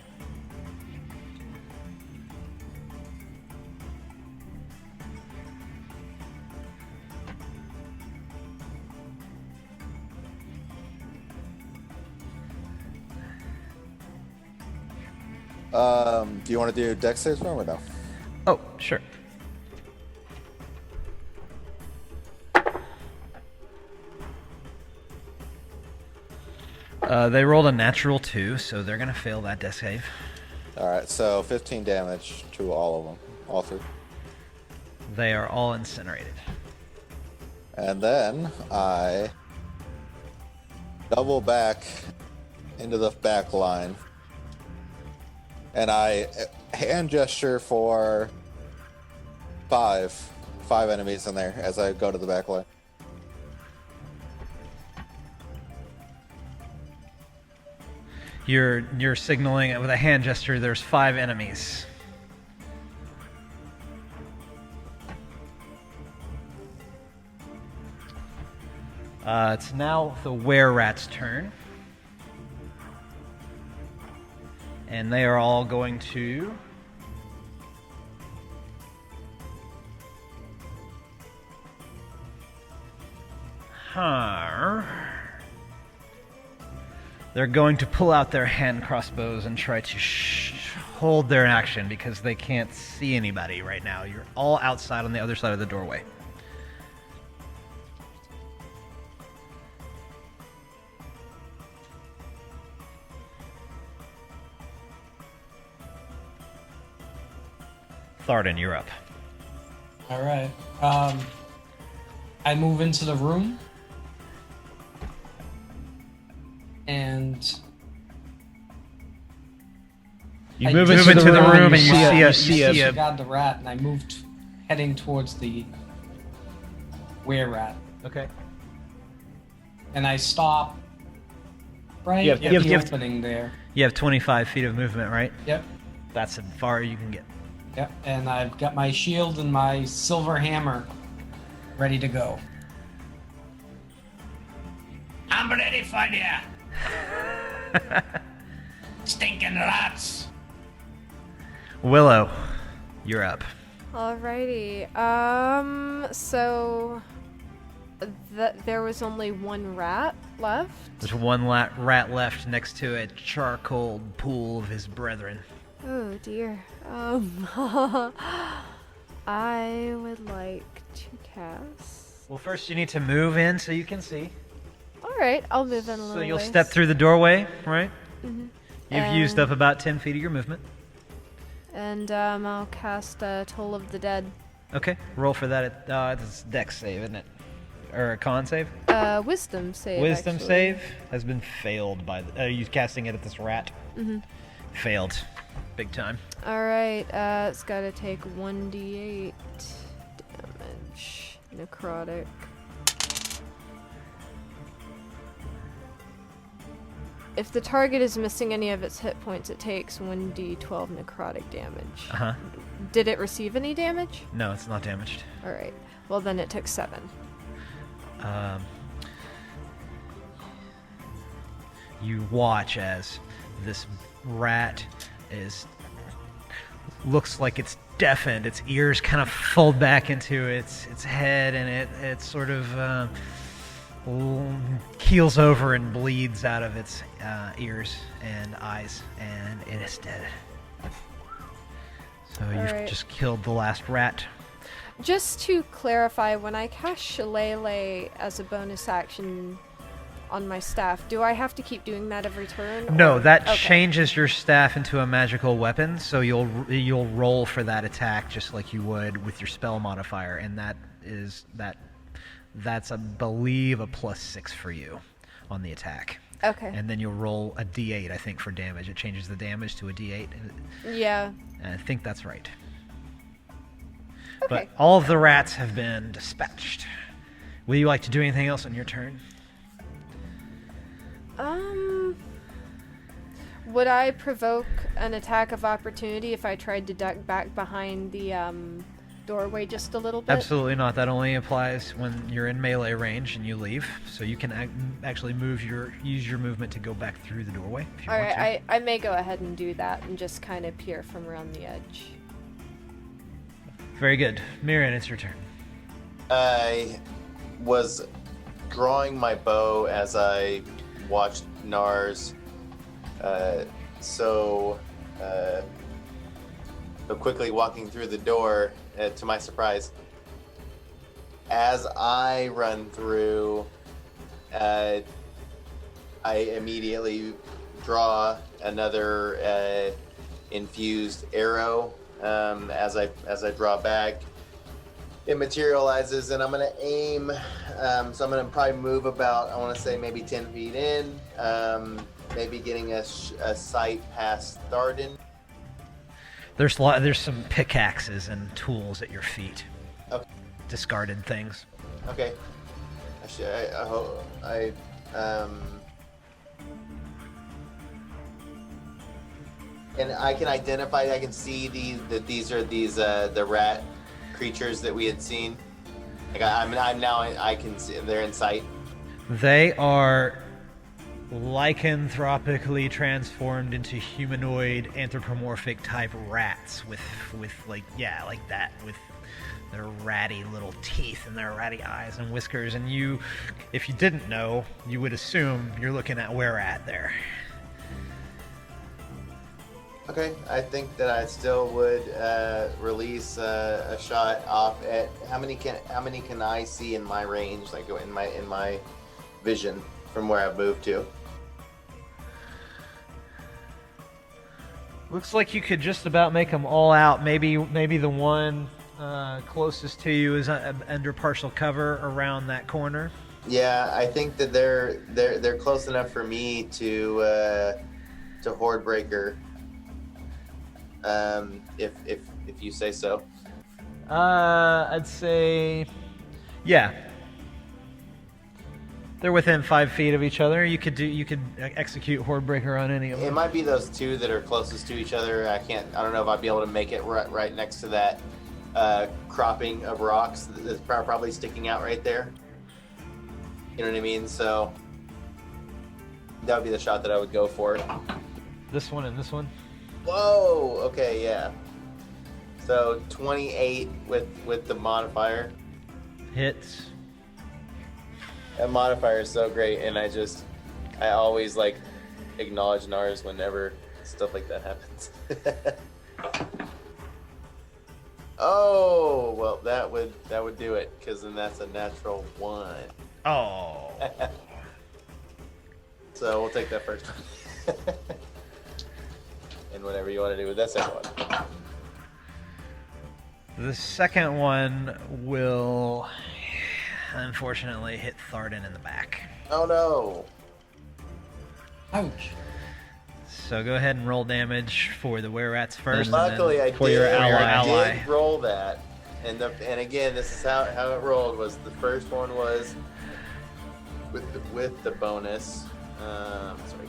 Do you want to do dex saves for him or no? Oh, sure. They rolled a natural 2, so they're going to fail that death save. All right, so 15 damage to all of them, all 3. They are all incinerated. And then I double back into the back line. And I hand gesture for 5 enemies in there as I go to the back line. You're signaling with a hand gesture there's 5 enemies. It's now the were-rat's turn. And they are all going to... They're going to pull out their hand crossbows and try to hold their action because they can't see anybody right now. You're all outside on the other side of the doorway. Thardin, you're up. All right. I move into the room. And you move into the room and you see a got the rat, and I moved heading towards the were-rat. Okay. And I stop right You at have- the opening there. You have 25 feet of movement, right? Yep. That's as far as you can get. Yep. And I've got my shield and my Silverhammer ready to go. I'm ready for you. Stinking rats. Willow, you're up. Alrighty. So there was only one rat left. There's one rat left next to a charcoal pool of his brethren. Oh dear. I would like to cast. Well, first you need to move in so you can see. Alright, I'll move in a little So you'll ways. step through the doorway, right? Mhm. You've used up about 10 feet of your movement. And I'll cast Toll of the Dead. Okay, roll for that. It's a dex save, isn't it? Or a con save? Wisdom save. Wisdom actually. save has been failed by the... you casting it at this rat? Mhm. Failed. Big time. Alright, it's gotta take 1d8 damage. Necrotic. If the target is missing any of its hit points, it takes 1d12 necrotic damage. Uh-huh. Did it receive any damage? No, it's not damaged. Alright. Well, then it took 7. You watch as this rat looks like it's deafened. Its ears kind of fold back into its head, and it sort of keels over and bleeds out of its ears and eyes, and it is dead. So you've Alright. just killed the last rat. Just to clarify, when I cast Shillelagh as a bonus action on my staff, do I have to keep doing that every turn? No, or- that okay. changes your staff into a magical weapon, so you'll roll for that attack just like you would with your spell modifier, and that's I believe a +6 for you on the attack. Okay. And then you'll roll a D8, I think, for damage. It changes the damage to a D8. Yeah. And I think that's right. Okay. But all of the rats have been dispatched. Would you like to do anything else on your turn? Would I provoke an attack of opportunity if I tried to duck back behind the doorway just a little bit? Absolutely not. That only applies when you're in melee range and you leave. So you can actually use your movement to go back through the doorway if you want to. Alright, I may go ahead and do that and just kind of peer from around the edge. Very good. Myrin, it's your turn. I was drawing my bow as I watched Nars. So quickly walking through the door, to my surprise, as I run through, I immediately draw another infused arrow. As I draw back, it materializes, and I'm gonna aim. So I'm gonna probably move about, I want to say maybe 10 feet in, maybe getting a sight past Thardin. There's some pickaxes and tools at your feet. Okay. Discarded things. Okay. I hope and I can identify. I can see these are the rat creatures that we had seen. Like I can see they're in sight. They are lycanthropically transformed into humanoid anthropomorphic type rats with like that, with their ratty little teeth and their ratty eyes and whiskers. And you, if you didn't know, you would assume you're looking at where at there. Okay, I think that I still would release a shot off at how many can I see in my range, like in my vision from where I've moved to? Looks like you could just about make them all out. Maybe the one closest to you is under partial cover around that corner. Yeah, I think that they're close enough for me to Hordebreaker. If you say so. I'd say, yeah. They're within 5 feet of each other. You could execute Hordebreaker on any of them. It might be those two that are closest to each other. I don't know if I'd be able to make it right next to that cropping of rocks that's probably sticking out right there. You know what I mean? So that would be the shot that I would go for. This one and this one. Whoa! Okay, yeah. So 28 with the modifier. Hits. That modifier is so great, and I always like acknowledge Nars whenever stuff like that happens. Oh, well, that would do it, because then that's a natural 1. Oh. So we'll take that first one. And whatever you want to do with that second one. The second one will unfortunately hit Thardin in the back. Oh no! Ouch. So go ahead and roll damage for the were-rats first. Luckily, and I then for did. your I ally. did roll that, and again, this is how it rolled. Was the first one was with the bonus. Sorry.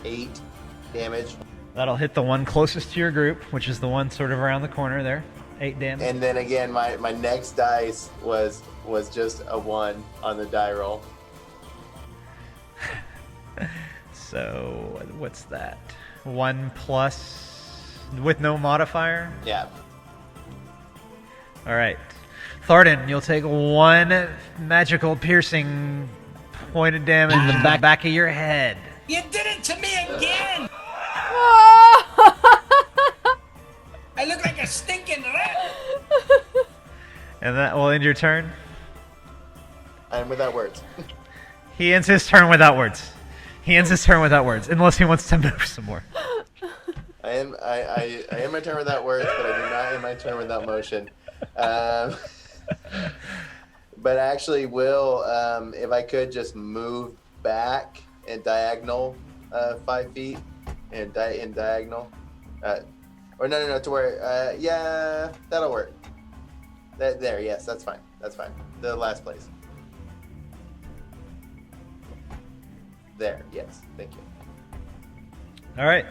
8 damage. That'll hit the one closest to your group, which is the one sort of around the corner there. 8 damage. And then again, my next dice was just a 1 on the die roll. So what's that? 1 plus with no modifier? Yeah. All right. Thardin, you'll take 1 magical piercing point of damage in the back of your head. You did it to me again! I look like a stinking rat! And that will end your turn. And without words. He ends his turn without words. Unless he wants to move some more. I end my turn without words, but I do not end my turn without motion. But I actually will, if I could just move back and diagonal 5 feet and in diagonal. Or no, to where, yeah, that'll work. There, yes, that's fine. The last place. There, yes, thank you. All right.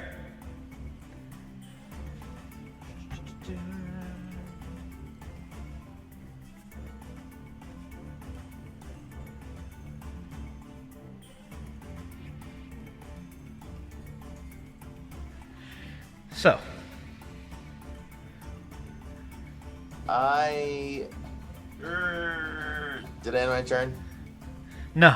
So, did I end my turn? no.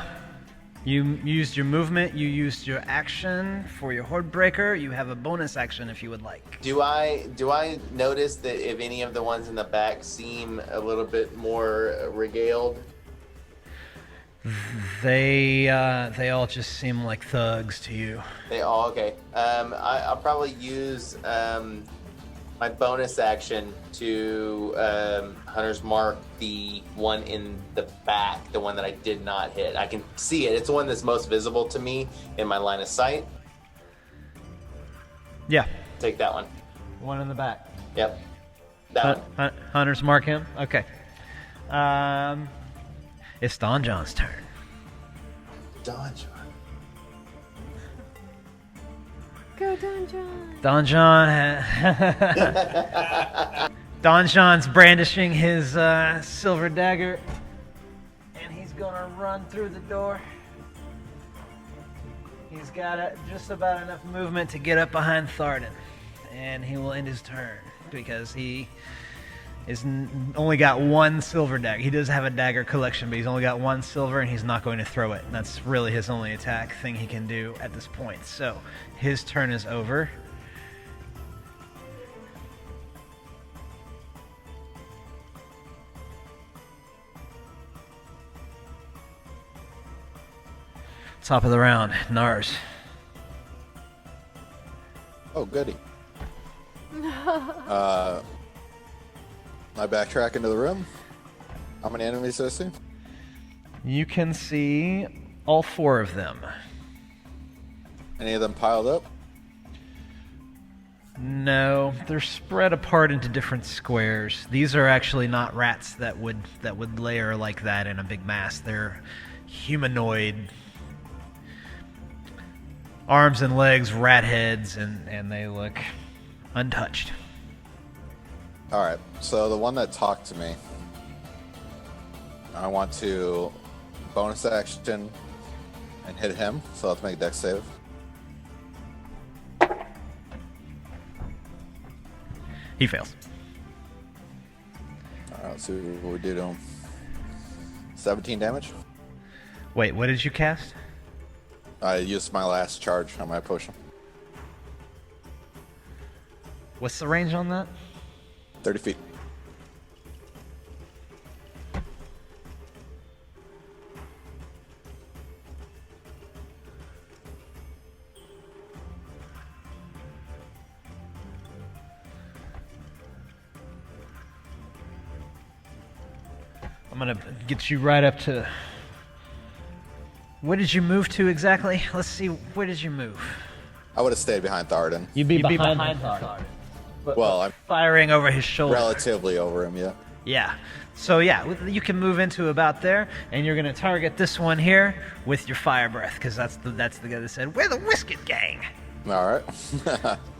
You used your movement, you used your action for your Horde Breaker. You have a bonus action if you would like. Do I notice that if any of the ones in the back seem a little bit more regaled? They all just seem like thugs to you. They all okay. I'll probably use my bonus action to Hunter's Mark the one in the back, the one that I did not hit. I can see it. It's the one that's most visible to me in my line of sight. Yeah. Take that one. One in the back. Yep. That one. Hunter's Mark him? Okay. It's Don John's turn. Don John. Go, Don John. Don John. Don John's brandishing his silver dagger, and he's gonna run through the door. He's got just about enough movement to get up behind Thardin, and he will end his turn because he is only got 1 silver dagger. He does have a dagger collection, but he's only got 1 silver, and he's not going to throw it. And that's really his only attack thing he can do at this point. So his turn is over. Top of the round, Nars. Oh, goody. I backtrack into the room. How many enemies do I see? You can see all 4 of them. Any of them piled up? No, they're spread apart into different squares. These are actually not rats that would layer like that in a big mass. They're humanoid, arms and legs, rat heads, and they look untouched. Alright, so the one that talked to me, I want to bonus action and hit him, so let's make a dex save. He fails. Alright, let's see what we do to him. 17 damage. Wait, what did you cast? I used my last charge on my potion. What's the range on that? 30 feet. I'm gonna get you right up to... Where did you move to exactly? Let's see, where did you move? I would have stayed behind Thardin. You'd be behind Thardin. Well, I'm Firing over his shoulder. relatively over him, yeah. Yeah. So yeah, you can move into about there, and you're gonna target this one here with your fire breath, because that's the guy that said, "We're the Whisket Gang." Alright.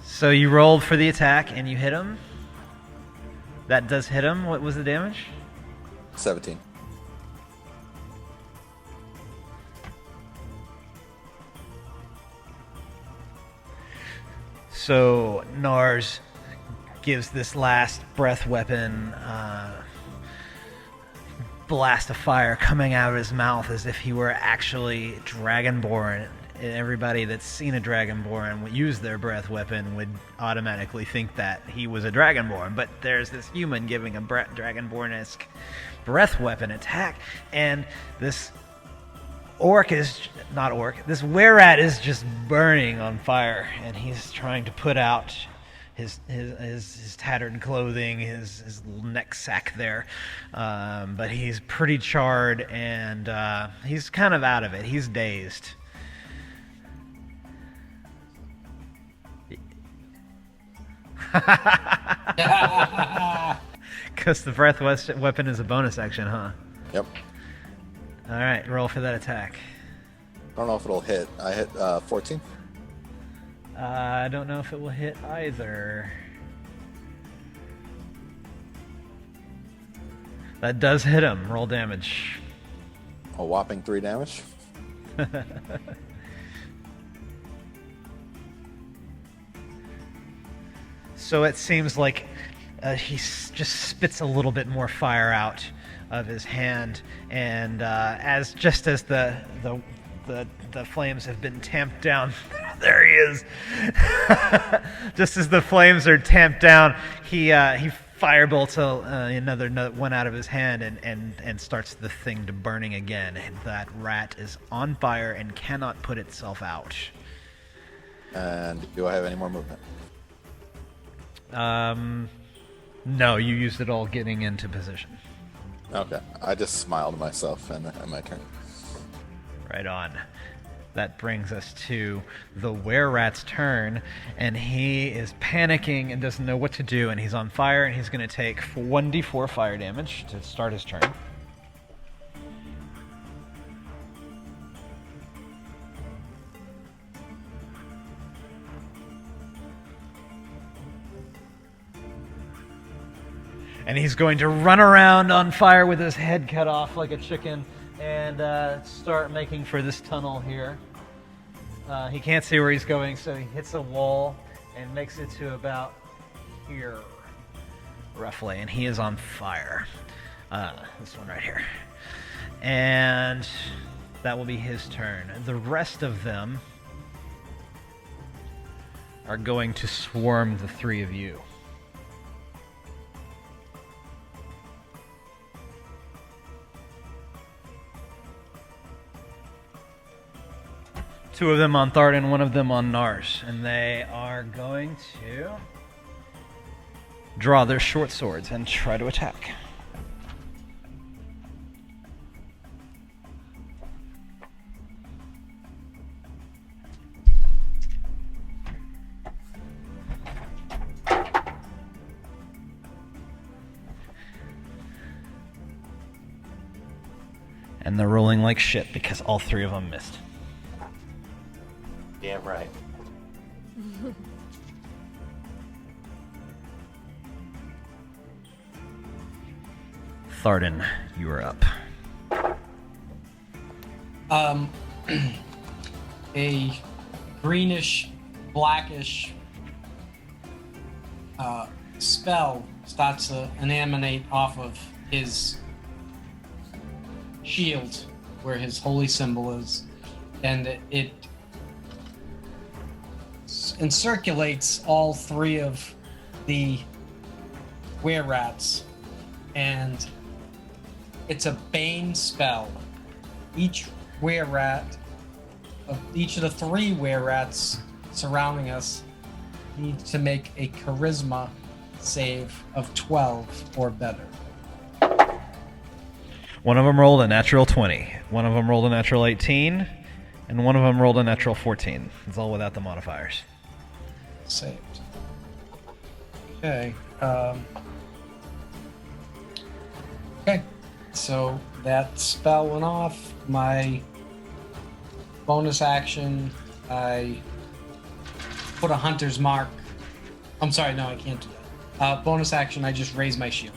So you rolled for the attack, and you hit him. That does hit him. What was the damage? 17. So Nars gives this last breath weapon blast of fire coming out of his mouth as if he were actually dragonborn. And everybody that's seen a dragonborn would use their breath weapon would automatically think that he was a dragonborn. But there's this human giving a dragonborn-esque breath weapon attack, and this this were-rat is just burning on fire, and he's trying to put out his tattered clothing, his neck sack there, but he's pretty charred, and he's kind of out of it. He's dazed. Because the breath weapon is a bonus action, huh? Yep. All right, roll for that attack. I don't know if it'll hit. I hit 14. I don't know if it will hit either. That does hit him. Roll damage. A whopping 3 damage. So it seems like he just spits a little bit more fire out of his hand, and as the flames have been tamped down, there he is. Just as the flames are tamped down, he firebolts another one out of his hand and starts the thing to burning again. And that rat is on fire and cannot put itself out. And do I have any more movement? No, you used it all getting into position. Okay, I just smiled to myself and my turn. Right on. That brings us to the were-rat's turn, and he is panicking and doesn't know what to do, and he's on fire, and he's going to take 1d4 fire damage to start his turn. And he's going to run around on fire with his head cut off like a chicken and start making for this tunnel here. He can't see where he's going, so he hits a wall and makes it to about here, roughly. And he is on fire. This one right here. And that will be his turn. The rest of them are going to swarm the three of you. Two of them on Thardin, one of them on Nars. And they are going to draw their short swords and try to attack. And they're rolling like shit because all three of them missed. Damn right. Thardin, you are up. A greenish, blackish spell starts to emanate off of his shield, where his holy symbol is, and it encirculates all three of the were-rats, and it's a bane spell. Each were-rat of each of the three were-rats surrounding us needs to make a charisma save of 12 or better. One of them rolled a natural 20. One of them rolled a natural 18. And one of them rolled a natural 14. It's all without the modifiers. Saved. Okay. Okay. So that spell went off. My bonus action, I put a hunter's mark. I'm sorry, no, I can't do that. Bonus action, I just raise my shield.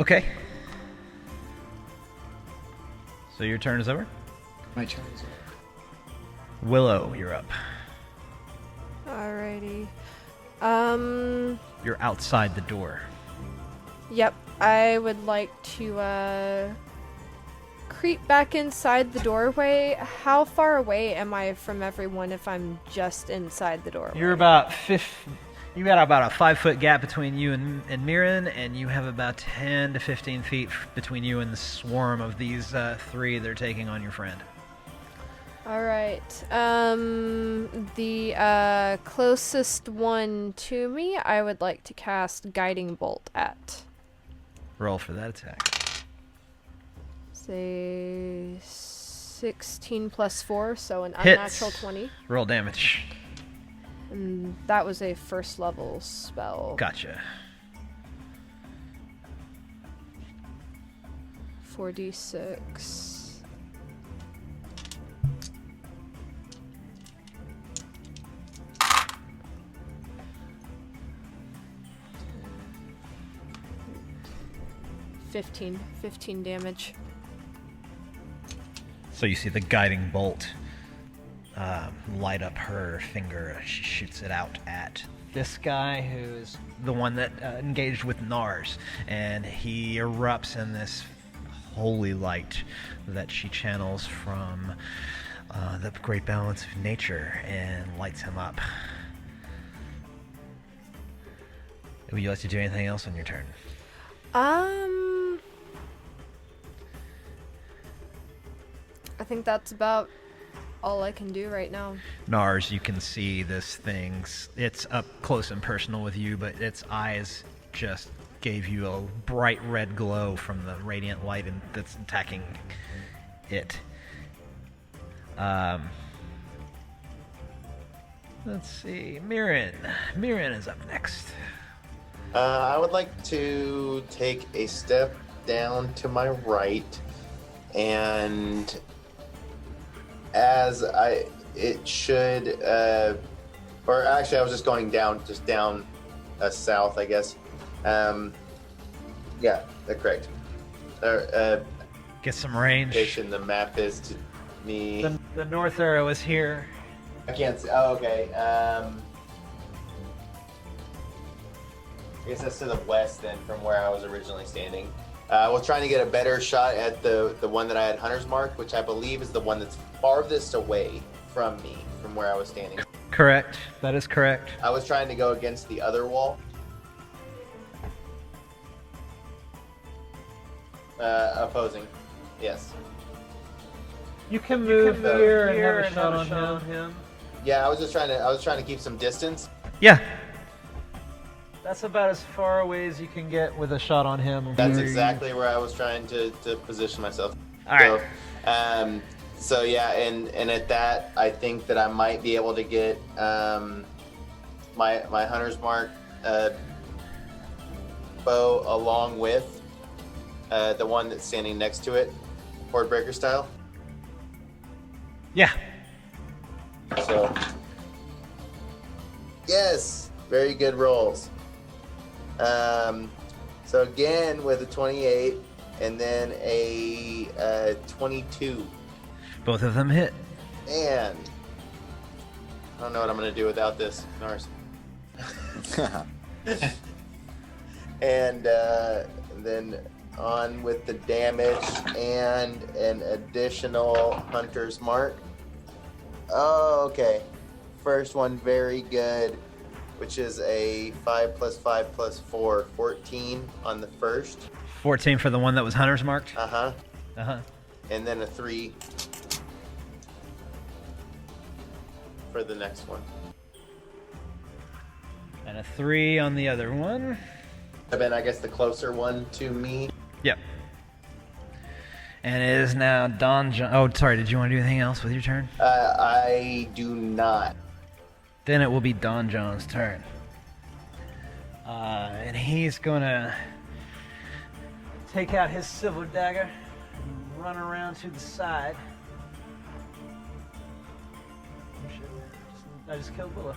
Okay. So your turn is over? My turn is over. Willow, you're up. Alrighty. You're outside the door. Yep. I would like to creep back inside the doorway. How far away am I from everyone if I'm just inside the doorway? You're about you got about a 5-foot gap between you and Myrin, and you have about 10 to 15 feet between you and the swarm of these 3 that are taking on your friend. All right. The closest one to me, I would like to cast Guiding Bolt at. Roll for that attack. Say 16 plus 4, so an Hits. unnatural 20. Roll damage. And that was a first level spell. Gotcha. 4d6. $15 damage. So you see the guiding bolt light up her finger. She shoots it out at this guy, who's the one that engaged with Nars, and he erupts in this holy light that she channels from the great balance of nature and lights him up. Would you like to do anything else on your turn? I think that's about all I can do right now. Nars, you can see this thing. It's up close and personal with you, but its eyes just gave you a bright red glow from the radiant light that's attacking it. Let's see. Myrin. Myrin is up next. I would like to take a step down to my right, and or actually I was just going down, south, I guess. Yeah, that's correct. Get some range. Location the map is to me. The north arrow is here. I can't see. Oh, okay. I guess that's to the west then from where I was originally standing. I was trying to get a better shot at the one that I had Hunter's Mark, which I believe is the one that's farthest away from me, from where I was standing. Correct. That is correct. I was trying to go against the other wall. Opposing. Yes. You can move here and have a shot on him. Yeah, I was trying to keep some distance. Yeah. That's about as far away as you can get with a shot on him. That's exactly where I was trying to position myself. All right. So yeah, and at that, I think that I might be able to get my Hunter's Mark bow along with the one that's standing next to it, Horde Breaker style. Yeah. So yes, very good rolls. So again with a 28 and then a 22. Both of them hit. And I don't know what I'm going to do without this, Nars. And then on with the damage and an additional Hunter's Mark. Oh, okay. First one, very good, which is a 5 plus 5 plus 4, 14 on the first. 14 for the one that was Hunter's marked? Uh-huh. Uh-huh. And then a 3 for the next one. And a 3 on the other one. I've been, I guess, the closer one to me. Yep. And it is now Don John. Oh, sorry. Did you want to do anything else with your turn? I do not. Then it will be Don John's turn. And he's going to take out his silver dagger and run around to the side. Oh, shit. I just killed Willow.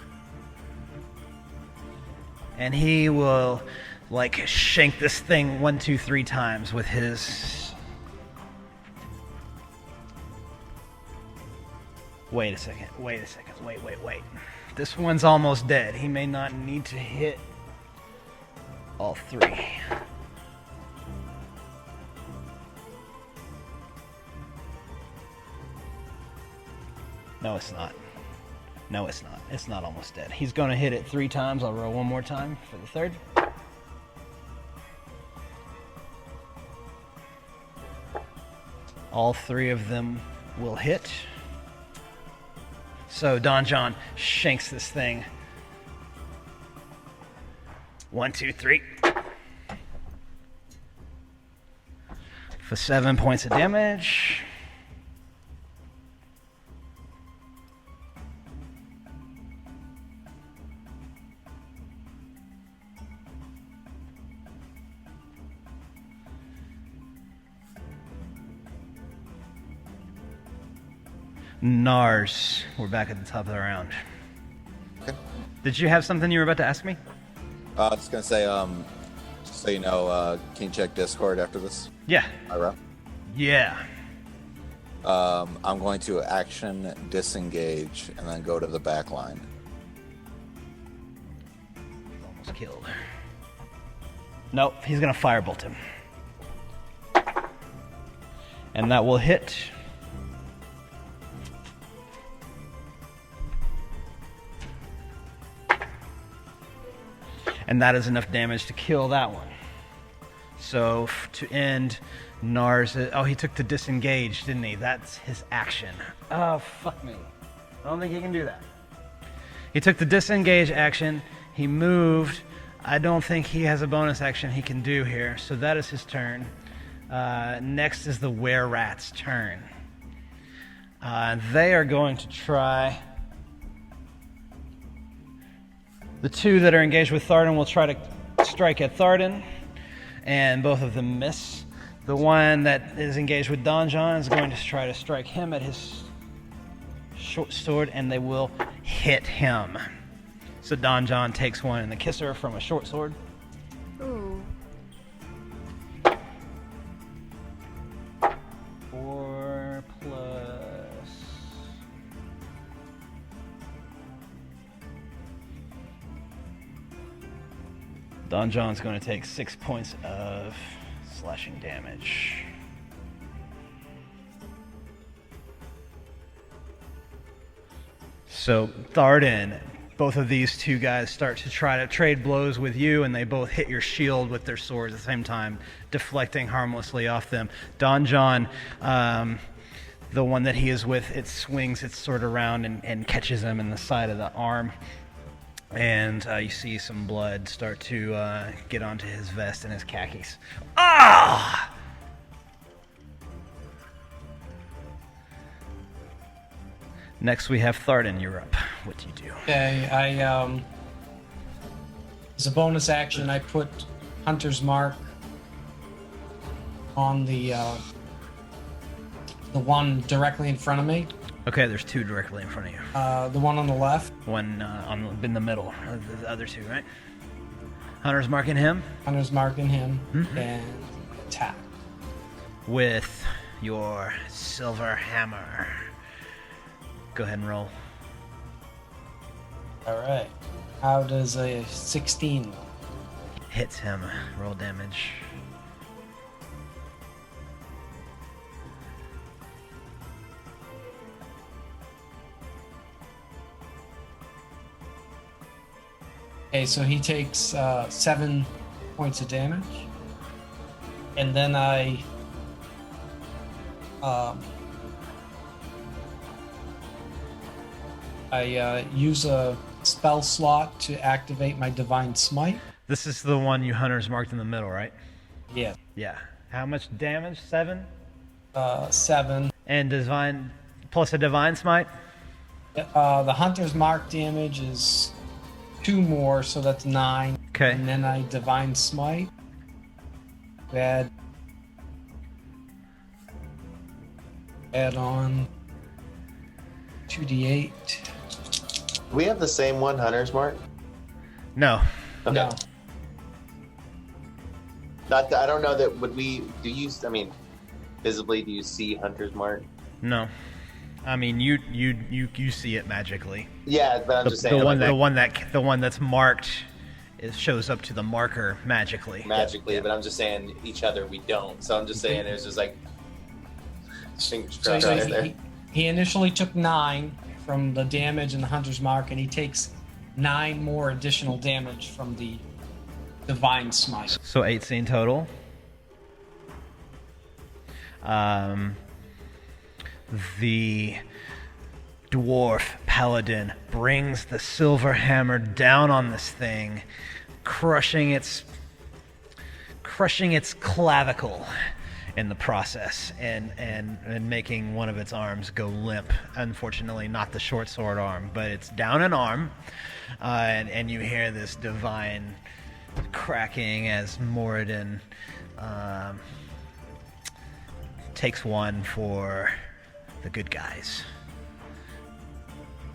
And he will, like, shank this thing 1, 2, 3 times with his... Wait a second. Wait. This one's almost dead. He may not need to hit all 3. No, it's not. No, it's not. It's not almost dead. He's going to hit it 3 times. I'll roll one more time for the third. All 3 of them will hit. So Don John shanks this thing. 1, 2, 3. For 7 points of damage. Nars, we're back at the top of the round. Okay. Did you have something you were about to ask me? I was gonna say, just so you know, can you check Discord after this? Yeah. Ira? Yeah. I'm going to action disengage and then go to the back line. Almost killed. Nope, he's gonna firebolt him. And that will hit. And that is enough damage to kill that one. So to end Nars, oh, he took the disengage, didn't he? That's his action. Oh, fuck me. I don't think he can do that. He took the disengage action. He moved. I don't think he has a bonus action he can do here. So that is his turn. Next is the were-rat's turn. They are going to try... The 2 that are engaged with Thardin will try to strike at Thardin, and both of them miss. The one that is engaged with Don John is going to try to strike him at his short sword, and they will hit him. So Don John takes one in the kisser from a short sword. Ooh. 4 plus... Don John's going to take 6 points of slashing damage. So Thardin, both of these 2 guys start to try to trade blows with you, and they both hit your shield with their swords at the same time, deflecting harmlessly off them. Don John, the one that he is with, it swings its sword around and catches him in the side of the arm. And you see some blood start to get onto his vest and his khakis. Ah! Next we have Thardin, you're up. What do you do? Okay, as a bonus action, I put Hunter's Mark on the one directly in front of me. Okay, there's 2 directly in front of you. The one on the left. One in the middle of the other 2, right? Hunter's marking him. Hunter's marking him Mhm. and attack. With your Silverhammer. Go ahead and roll. All right. How does a 16? Hits him. Roll damage. Okay, so he takes 7 points of damage, and then I use a spell slot to activate my Divine Smite. This is the one you hunters marked in the middle, right? Yeah. Yeah. How much damage? 7? 7. And divine plus a divine smite? The Hunter's Mark damage is 2 more, so that's 9. Okay. And then I Divine Smite. Add on 2d8. Do we have the same one, Hunter's Mark? No. Okay. No. Not that, I don't know that would we do you I mean visibly do you see Hunter's Mark? No. I mean you see it magically. Yeah, but I'm just saying the one that's marked shows up to the marker magically. magically, but I'm just saying each other we don't. So I'm just saying it's just like So he initially took 9, from the damage and the Hunter's Mark, and he takes 9 more additional damage from the Divine Smite. So 18 total. The Dwarf Paladin brings the Silverhammer down on this thing, crushing its clavicle in the process, and making one of its arms go limp. Unfortunately, not the short sword arm, but it's down an arm, and you hear this divine cracking as Moradin takes one for the good guys.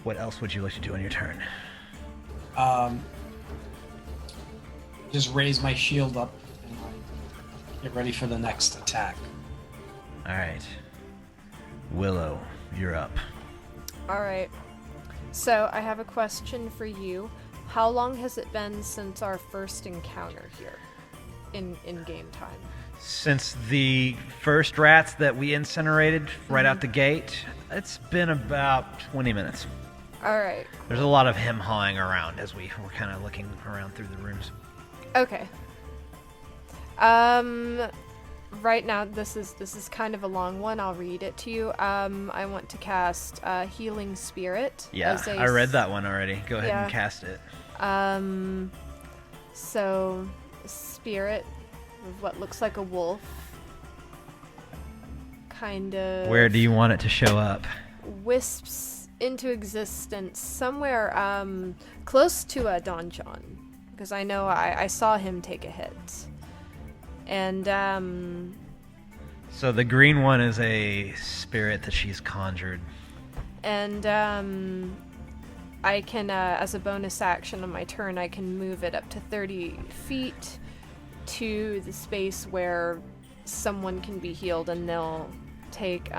What else would you like to do on your turn? Just raise my shield up and get ready for the next attack. All right. Willow, you're up. All right. So I have a question for you. How long has it been since our first encounter here in game time? Since the first rats that we incinerated right out the gate, it's been about 20 minutes. All right. There's a lot of him hawing around as we were kind of looking around through the rooms. Okay. Right now, this is kind of a long one. I'll read it to you. I want to cast Healing Spirit. Yeah, I read that one already. Go ahead and cast it. So, spirit of what looks like a wolf. Kind of. Where do you want it to show up? Wisps into existence somewhere close to Don John, because I know I saw him take a hit. And so the green one is a spirit that she's conjured. And I can, as a bonus action on my turn, I can move it up to 30 feet to the space where someone can be healed, and they'll take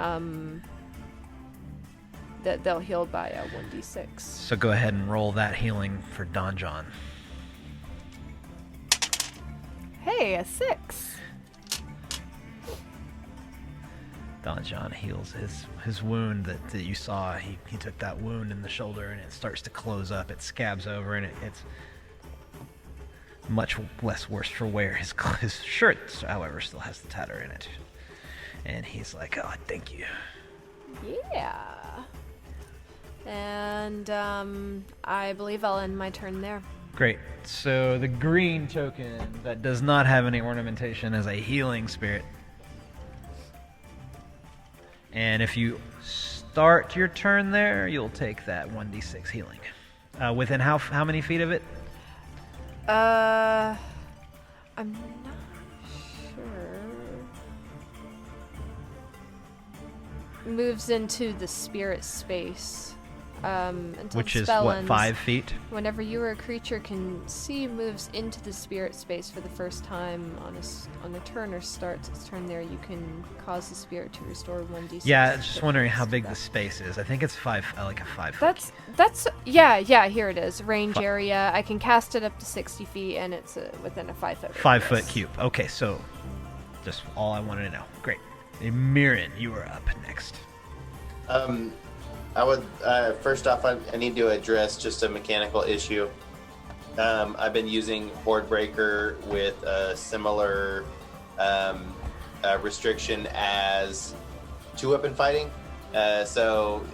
they'll heal by 1d6. So go ahead and roll that healing for Don John. Hey, a 6. Don John heals his wound that you saw. He took that wound in the shoulder, and it starts to close up. It scabs over, and it's much less worse for wear. His shirt, however, still has the tatter in it. And he's like, "Oh, thank you." Yeah. And I believe I'll end my turn there. Great. So the green token that does not have any ornamentation is a healing spirit. And if you start your turn there, you'll take that 1d6 healing. Within how many feet of it? I'm not sure. Moves into the spirit space. Until Which the is, spell what, ends. 5 feet? Whenever you or a creature can see moves into the spirit space for the first time on a turn or starts its turn there, you can cause the spirit to restore 1d6. Yeah, just wondering how big the space is. I think it's 5, like a 5 foot. That's yeah, here it is. Range area. I can cast it up to 60 feet, and it's within a 5 foot. 5 foot cube. Okay, so just all I wanted to know. Great. Myrin, you are up next. I would first off, I need to address just a mechanical issue. I've been using Horde Breaker with a similar restriction as 2-weapon fighting. So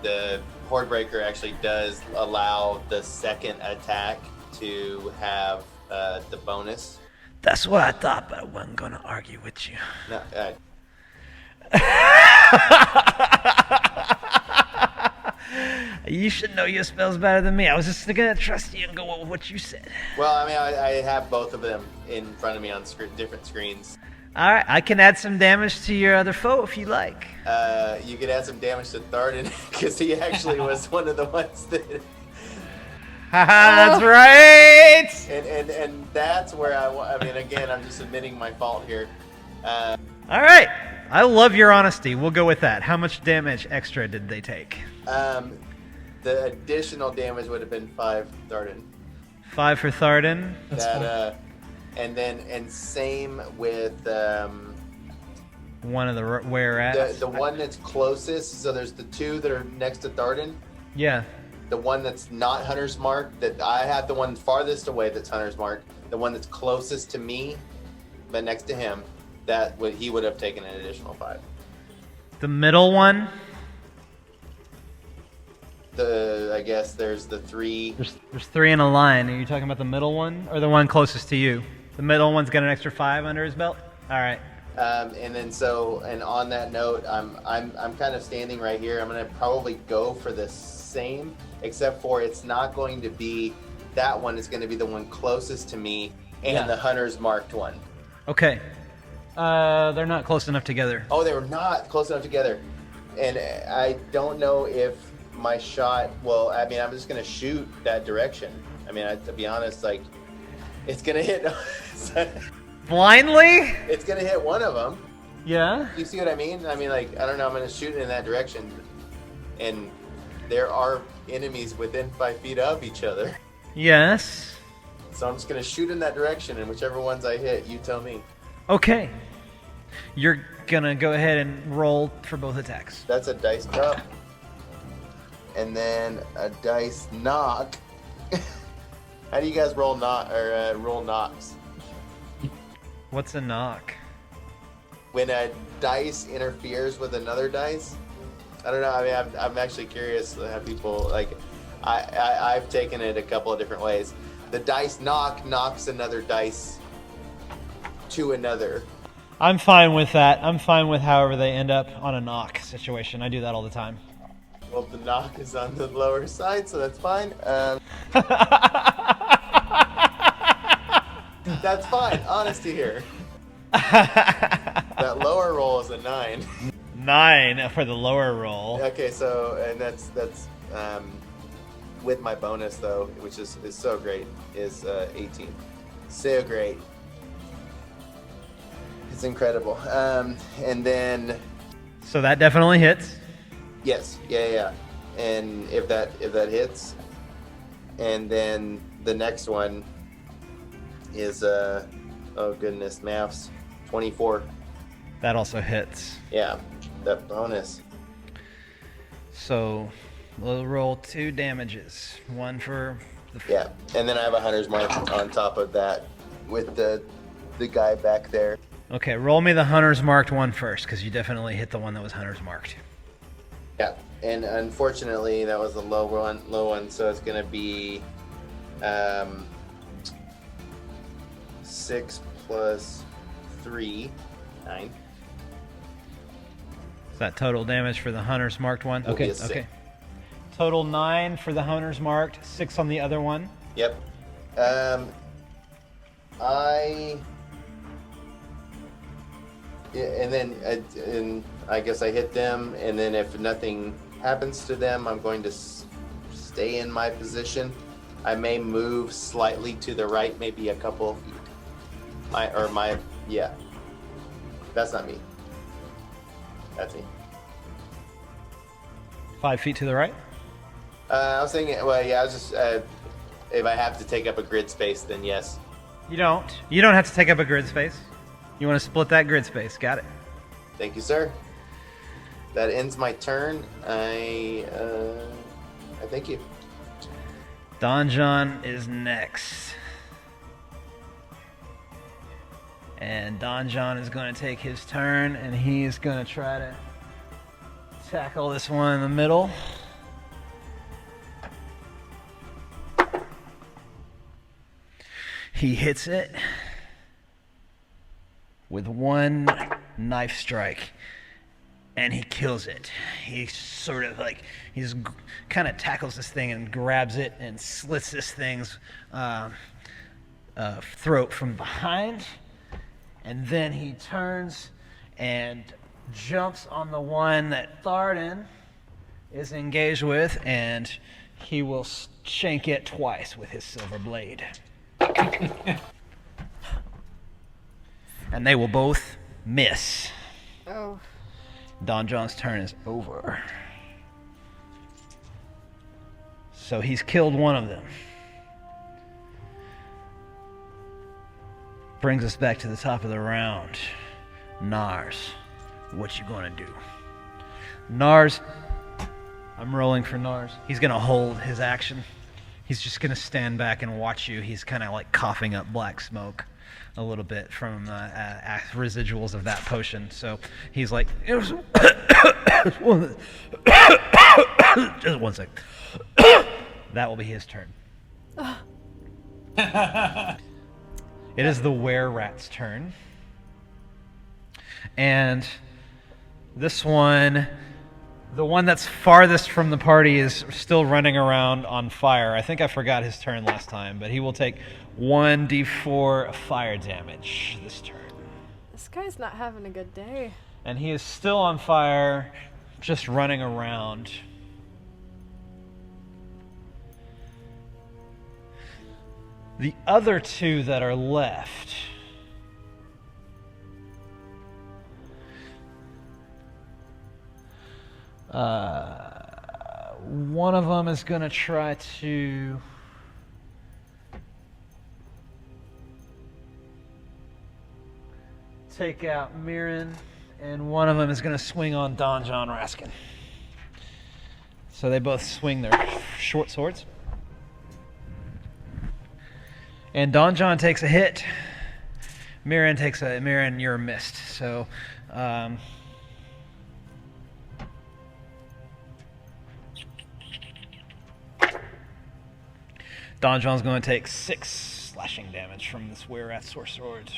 the Horde Breaker actually does allow the second attack to have the bonus. That's what I thought, but I wasn't going to argue with you. No, You should know your spells better than me. I was just going to trust you and go with what you said. well, I mean, I have both of them in front of me on different screens. All right, I can add some damage to your other foe if you like. You could add some damage to Thardin because he actually was one of the ones that. Haha, that's right. And that's where I mean, again, I'm just admitting my fault here. All right, I love your honesty. We'll go with that. How much damage extra did they take? The additional damage would have been 5 Thardin. 5 for Thardin. And same with One of the where at? the one that's closest. So there's the 2 that are next to Thardin. Yeah. The one that's not Hunter's Mark, that I have the one farthest away that's Hunter's Mark, the one that's closest to me, but next to him, he would have taken an additional 5. The middle one? I guess there's the 3. There's 3 in a line. Are you talking about the middle one or the one closest to you? The middle one's got an extra 5 under his belt? All right. And on that note, I'm kind of standing right here. I'm gonna probably go for the same, except for it's not going to be that one. It's going to be the one closest to me and the Hunter's marked one. Okay. They're not close enough together. Oh, they were not close enough together, and I don't know if my shot. Well, I mean, I'm just going to shoot that direction. I mean, to be honest, like it's going to hit. Blindly? It's going to hit one of them. Yeah. You see what I mean? I mean, like, I don't know. I'm going to shoot it in that direction. And there are enemies within 5 feet of each other. Yes. So I'm just going to shoot in that direction. And whichever ones I hit, you tell me. Okay. You're going to go ahead and roll for both attacks. That's a dice drop. And then a dice knock. How do you guys roll roll knocks? What's a knock? When a dice interferes with another dice? I don't know. I mean, I'm actually curious how people like. I've taken it a couple of different ways. The dice knocks another dice to another. I'm fine with that. I'm fine with however they end up on a knock situation. I do that all the time. Well, the knock is on the lower side, so that's fine. That's fine. Honesty here. That lower roll is a 9. 9 for the lower roll. Okay, so and that's with my bonus though, which is so great, is 18. So great. It's incredible. And then. So that definitely hits. Yes. Yeah. And if that hits, and then the next one is oh goodness, maths, 24. That also hits. Yeah, that bonus. So we'll roll 2 damages. One for the... Yeah, and then I have a hunter's mark on top of that with the guy back there. Okay, roll me the hunter's marked one first, because you definitely hit the one that was hunter's marked. Yeah, and unfortunately that was a low one, so it's going to be 6 plus 3, 9. Is that total damage for the hunter's marked one? Okay. Total 9 for the hunter's marked, 6 on the other one. Yep. And I guess I hit them, and then if nothing happens to them, I'm going to stay in my position. I may move slightly to the right, maybe a couple of feet. Yeah. That's not me. That's me. 5 feet to the right? I was thinking, well, yeah, I was just, if I have to take up a grid space, then yes. You don't. You don't have to take up a grid space. You want to split that grid space. Got it. Thank you, sir. That ends my turn. I thank you. Donjon is next. And Donjon is going to take his turn, and he's going to try to tackle this one in the middle. He hits it with one knife strike, and he kills it. He sort of like, he's kind of tackles this thing and grabs it and slits this thing's throat from behind. And then he turns and jumps on the one that Thardin is engaged with, and he will shank it twice with his silver blade. And they will both miss. Oh. Donjon's turn is over. So he's killed one of them. Brings us back to the top of the round. Nars, what you gonna do? Nars I'm rolling for Nars. He's gonna hold his action. He's just gonna stand back and watch you. He's kind of like coughing up black smoke a little bit from residuals of that potion. So he's like, just one sec. That will be his turn. It is the were-rat's turn. And this one, the one that's farthest from the party, is still running around on fire. I think I forgot his turn last time, but he will take 1d4 fire damage this turn. This guy's not having a good day. And he is still on fire, just running around. The other two that are left, one of them is going to try to take out Myrin, and one of them is going to swing on Don John Raskin. So they both swing their short swords. And Don John takes a hit. Myrin, you're missed. So, Don John's going to take 6 slashing damage from this were-rat sword.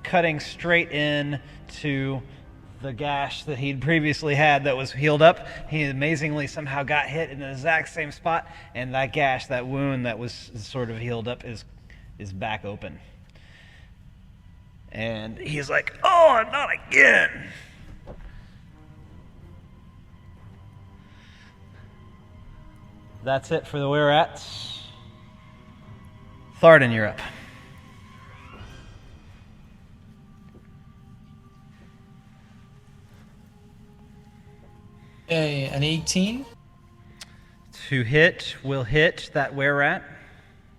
Cutting straight in to the gash that he'd previously had that was healed up. He amazingly somehow got hit in the exact same spot, and that gash, that wound that was sort of healed up, is back open. And he's like, "Oh, not again!" That's it for the were-rats. Thardin, you're up. Okay, an 18. To hit will hit that were-rat.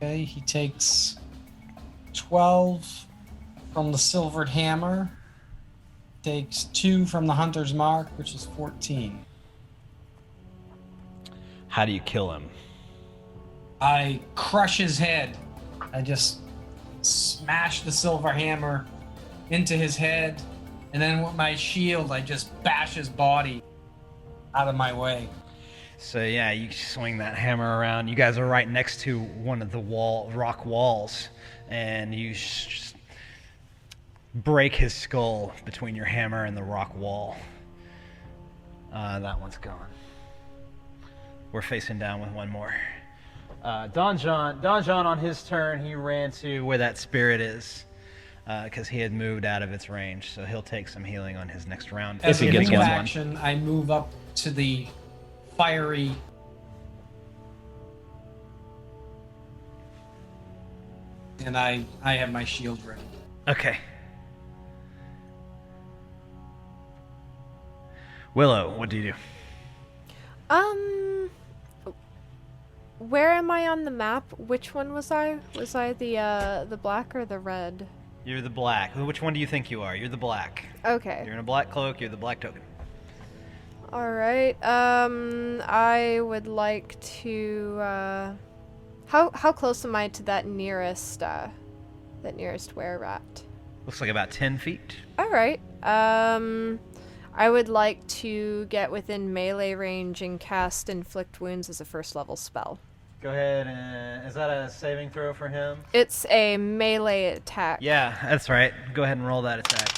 Okay, he takes 12 from the silvered hammer. Takes 2 from the hunter's mark, which is 14. How do you kill him? I crush his head. I just smash the silver hammer into his head, and then with my shield, I just bash his body out of my way. So yeah, you swing that hammer around. You guys are right next to one of the rock walls, and you just break his skull between your hammer and the rock wall. That one's gone. We're facing down with one more. Don John on his turn, he ran to where that spirit is, because he had moved out of its range, so he'll take some healing on his next round. As if he a gets big one. action, I move up to the fiery and I have my shield ready. Okay. Willow, what do you do? Where am I on the map? Which one was I? Was I the black or the red? You're the black. Which one do you think you are? You're the black. Okay. You're in a black cloak. You're the black token. All right. I would like to. How close am I to that nearest were-rat? Looks like about 10 feet. All right. I would like to get within melee range and cast Inflict Wounds as a first level spell. Go ahead. Is that a saving throw for him? It's a melee attack. Yeah, that's right. Go ahead and roll that attack.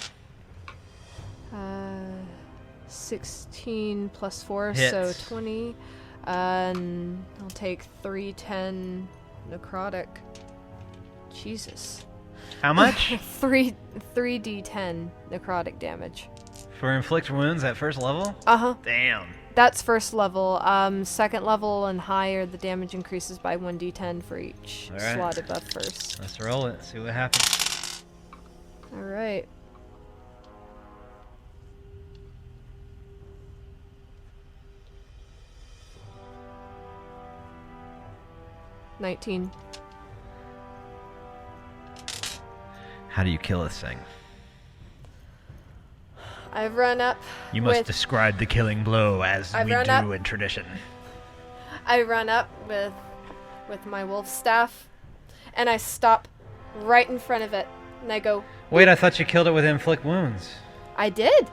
16 plus 4, Hits. so 20. And I'll take 3d10 necrotic. Jesus. How much? 3d10 necrotic damage. For inflict wounds at first level? Uh-huh. Damn. That's first level. Second level and higher, the damage increases by 1d10 for each All right. slot above first. Let's roll it. See what happens. All right. $19. How do you kill this thing? I run up. You must with, describe the killing blow as I we run do up. in tradition. I run up with my wolf staff, and I stop right in front of it, and I go. Wait, I thought you killed it with inflict wounds. I did.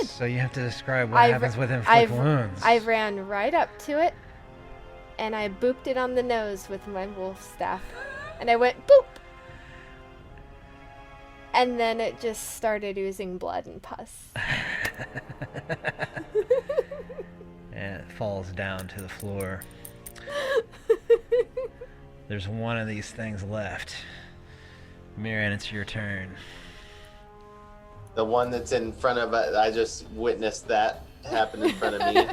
So you have to describe what happens with inflict wounds. I ran right up to it, and I booped it on the nose with my wolf staff, and I went boop. And then it just started oozing blood and pus. And it falls down to the floor. There's one of these things left. Myrin, it's your turn. The one that's in front of it, I just witnessed that happen in front of me.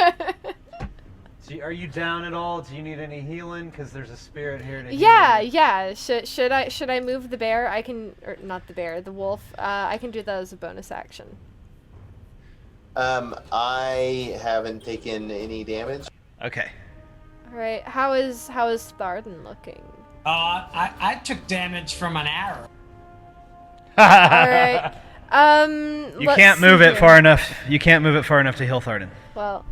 Are you down at all? Do you need any healing? Because there's a spirit here to heal. Yeah. Should I move the bear? I can, or not the bear, the wolf. I can do that as a bonus action. I haven't taken any damage. Okay. All right. How is Thardin looking? I took damage from an arrow. All right. You can't move it far enough. You can't move it far enough to heal Thardin. Well.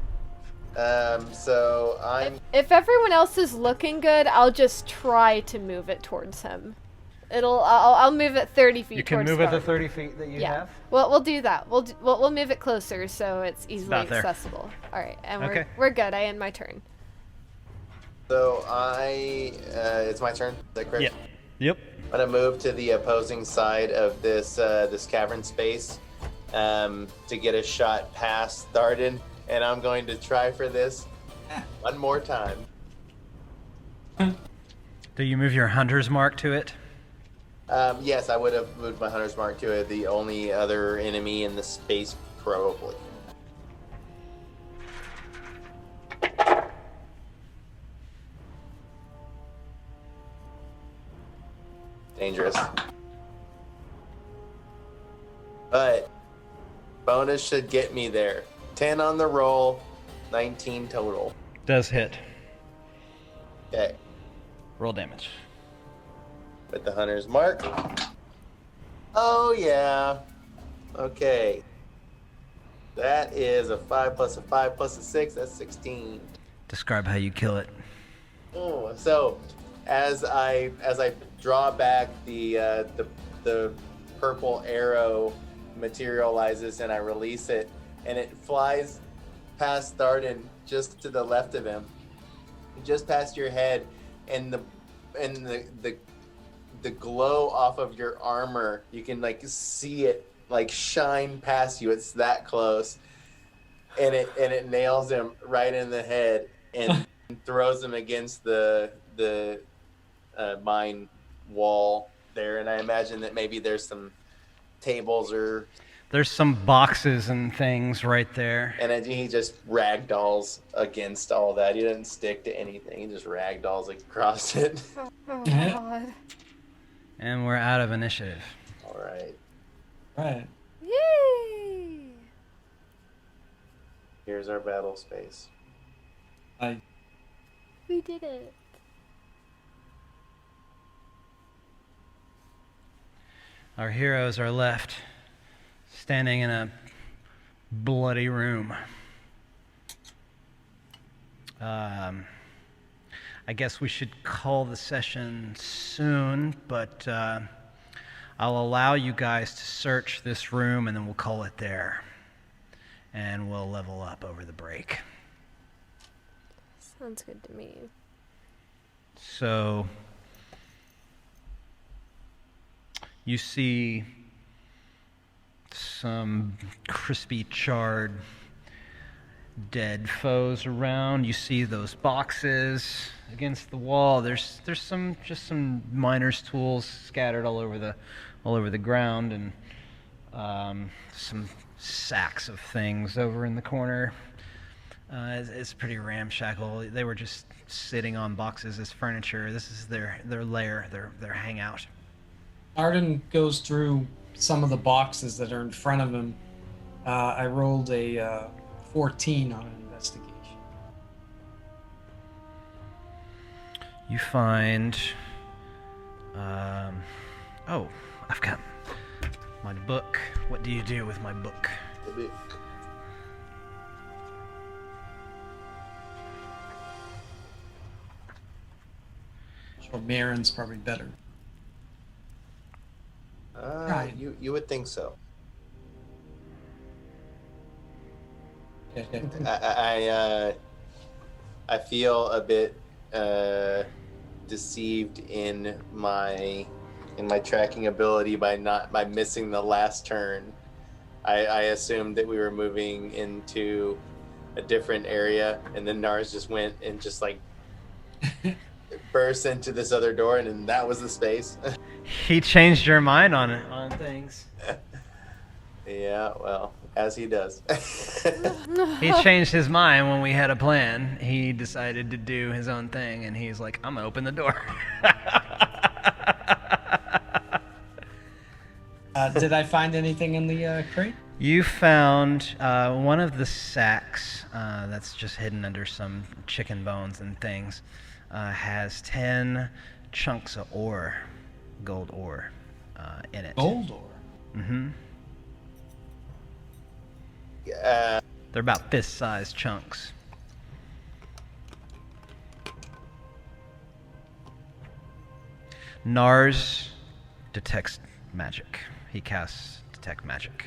So I'm. If everyone else is looking good, I'll just try to move it towards him. I'll move it 30 feet. You can towards move it Thardin. the 30 feet that you have. Well, we'll do that. We'll move it closer so it's easily about there. accessible. All right, and Okay. we're good. I end my turn. So it's my turn. Is that correct? Yep. I'm gonna move to the opposing side of this cavern space, to get a shot past Thardin, and I'm going to try for this one more time. Do you move your hunter's mark to it? Yes, I would have moved my hunter's mark to it. The only other enemy in the space, probably. Dangerous. But bonus should get me there. 10 on the roll, 19 total. Does hit. Okay. Roll damage. With the hunter's mark. Oh, yeah. Okay. That is a 5 plus a 5 plus a 6. That's 16. Describe how you kill it. Oh, so as I draw back, the purple arrow materializes and I release it, and it flies past Thardin just to the left of him, just past your head, and the glow off of your armor, you can see it shine past you. It's that close, and it nails him right in the head and throws him against the mine wall there. And I imagine that maybe there's some tables or there's some boxes and things right there. And he just ragdolls against all that. He doesn't stick to anything. He just ragdolls across it. Oh God. And we're out of initiative. All right. Right. Yay! Here's our battle space. We did it. Our heroes are left standing in a bloody room. I guess we should call the session soon, but I'll allow you guys to search this room and then we'll call it there. And we'll level up over the break. Sounds good to me. So you see some crispy, charred, dead foes around. You see those boxes against the wall. There's some miners' tools scattered all over the ground, and some sacks of things over in the corner. It's pretty ramshackle. They were just sitting on boxes as furniture. This is their lair, their hangout. Arden goes through some of the boxes that are in front of him. I rolled a 14 on an investigation. You find... I've got My book. What do you do with my book? The book. Sure, Myrin's probably better. Right. You would think so. I feel a bit deceived in my tracking ability by missing the last turn. I assumed that we were moving into a different area, and then Nars just went and just like burst into this other door, and then that was the space. He changed your mind on things. Yeah, well, as he does. He changed his mind when we had a plan. He decided to do his own thing, and he's like, I'm gonna open the door. Did I find anything in the crate? You found one of the sacks that's just hidden under some chicken bones and things. Has 10 chunks of ore, gold ore, in it. Gold ore? Mm-hmm. They're about fist-sized chunks. Nars detects magic. He casts detect magic.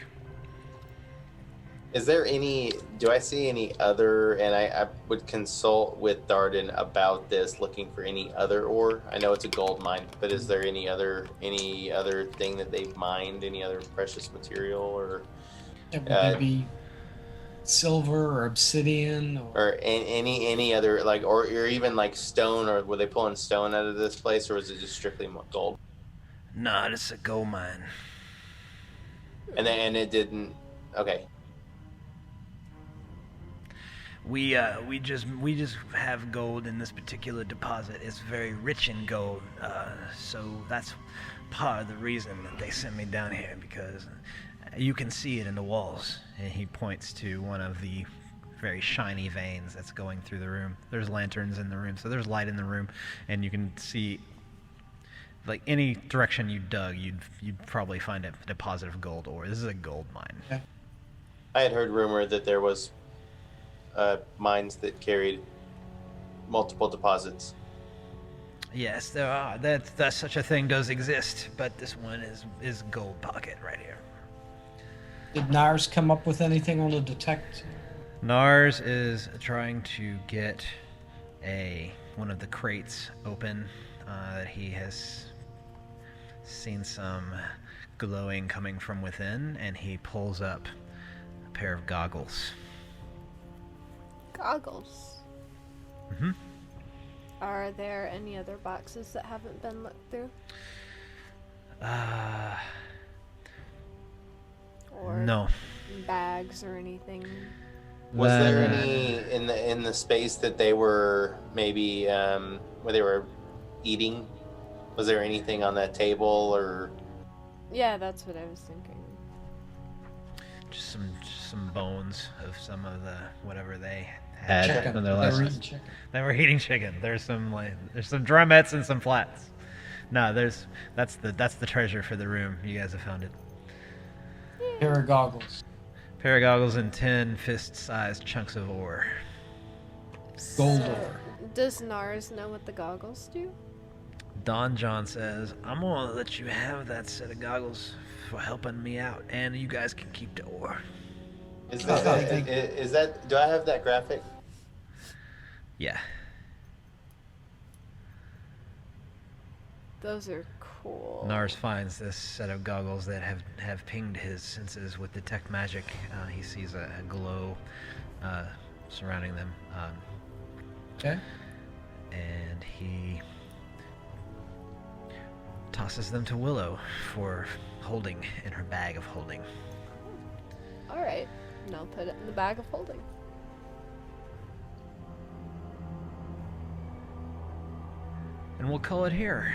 Is there do I see any other, and I would consult with Thardin about this, looking for any other ore? I know it's a gold mine, but is there any other thing that they've mined, any other precious material, or Would it be silver or obsidian? Or any other, like, or even like stone, or were they pulling stone out of this place, or was it just strictly gold? No, it's a gold mine. And it didn't, okay. We just have gold in this particular deposit. It's very rich in gold, so that's part of the reason that they sent me down here, because you can see it in the walls. And he points to one of the very shiny veins that's going through the room. There's lanterns in the room, so there's light in the room, and you can see, like, any direction you dug, you'd probably find a deposit of gold ore. This is a gold mine. Yeah. I had heard rumor that there was mines that carried multiple deposits. Yes, there are. That such a thing does exist, but this one is gold pocket right here. Did Nars come up with anything on the detect? Nars is trying to get one of the crates open. That he has seen some glowing coming from within, and he pulls up a pair of goggles. Goggles. Mm-hmm. Are there any other boxes that haven't been looked through? Or No. bags or anything? Was there any in the space that they were maybe where they were eating? Was there anything on that table, or? Yeah, that's what I was thinking. Just some bones of some of the whatever they had Chicken. from their They last. were eating chicken. They were eating chicken. There's some drumettes and some flats. No, that's the treasure for the room. You guys have found it. Pair of goggles. Pair of goggles and 10 fist-sized chunks of ore. Gold So, ore. does Nars know what the goggles do? Don John says, I'm gonna let you have that set of goggles for helping me out, and you guys can keep the ore. Is that? Do I have that graphic? Yeah. Those are cool. Nars finds this set of goggles that have pinged his senses with detect magic. He sees a glow surrounding them. Okay. And he tosses them to Willow for holding in her bag of holding. Alright, now put it in the bag of holding. And we'll call it here.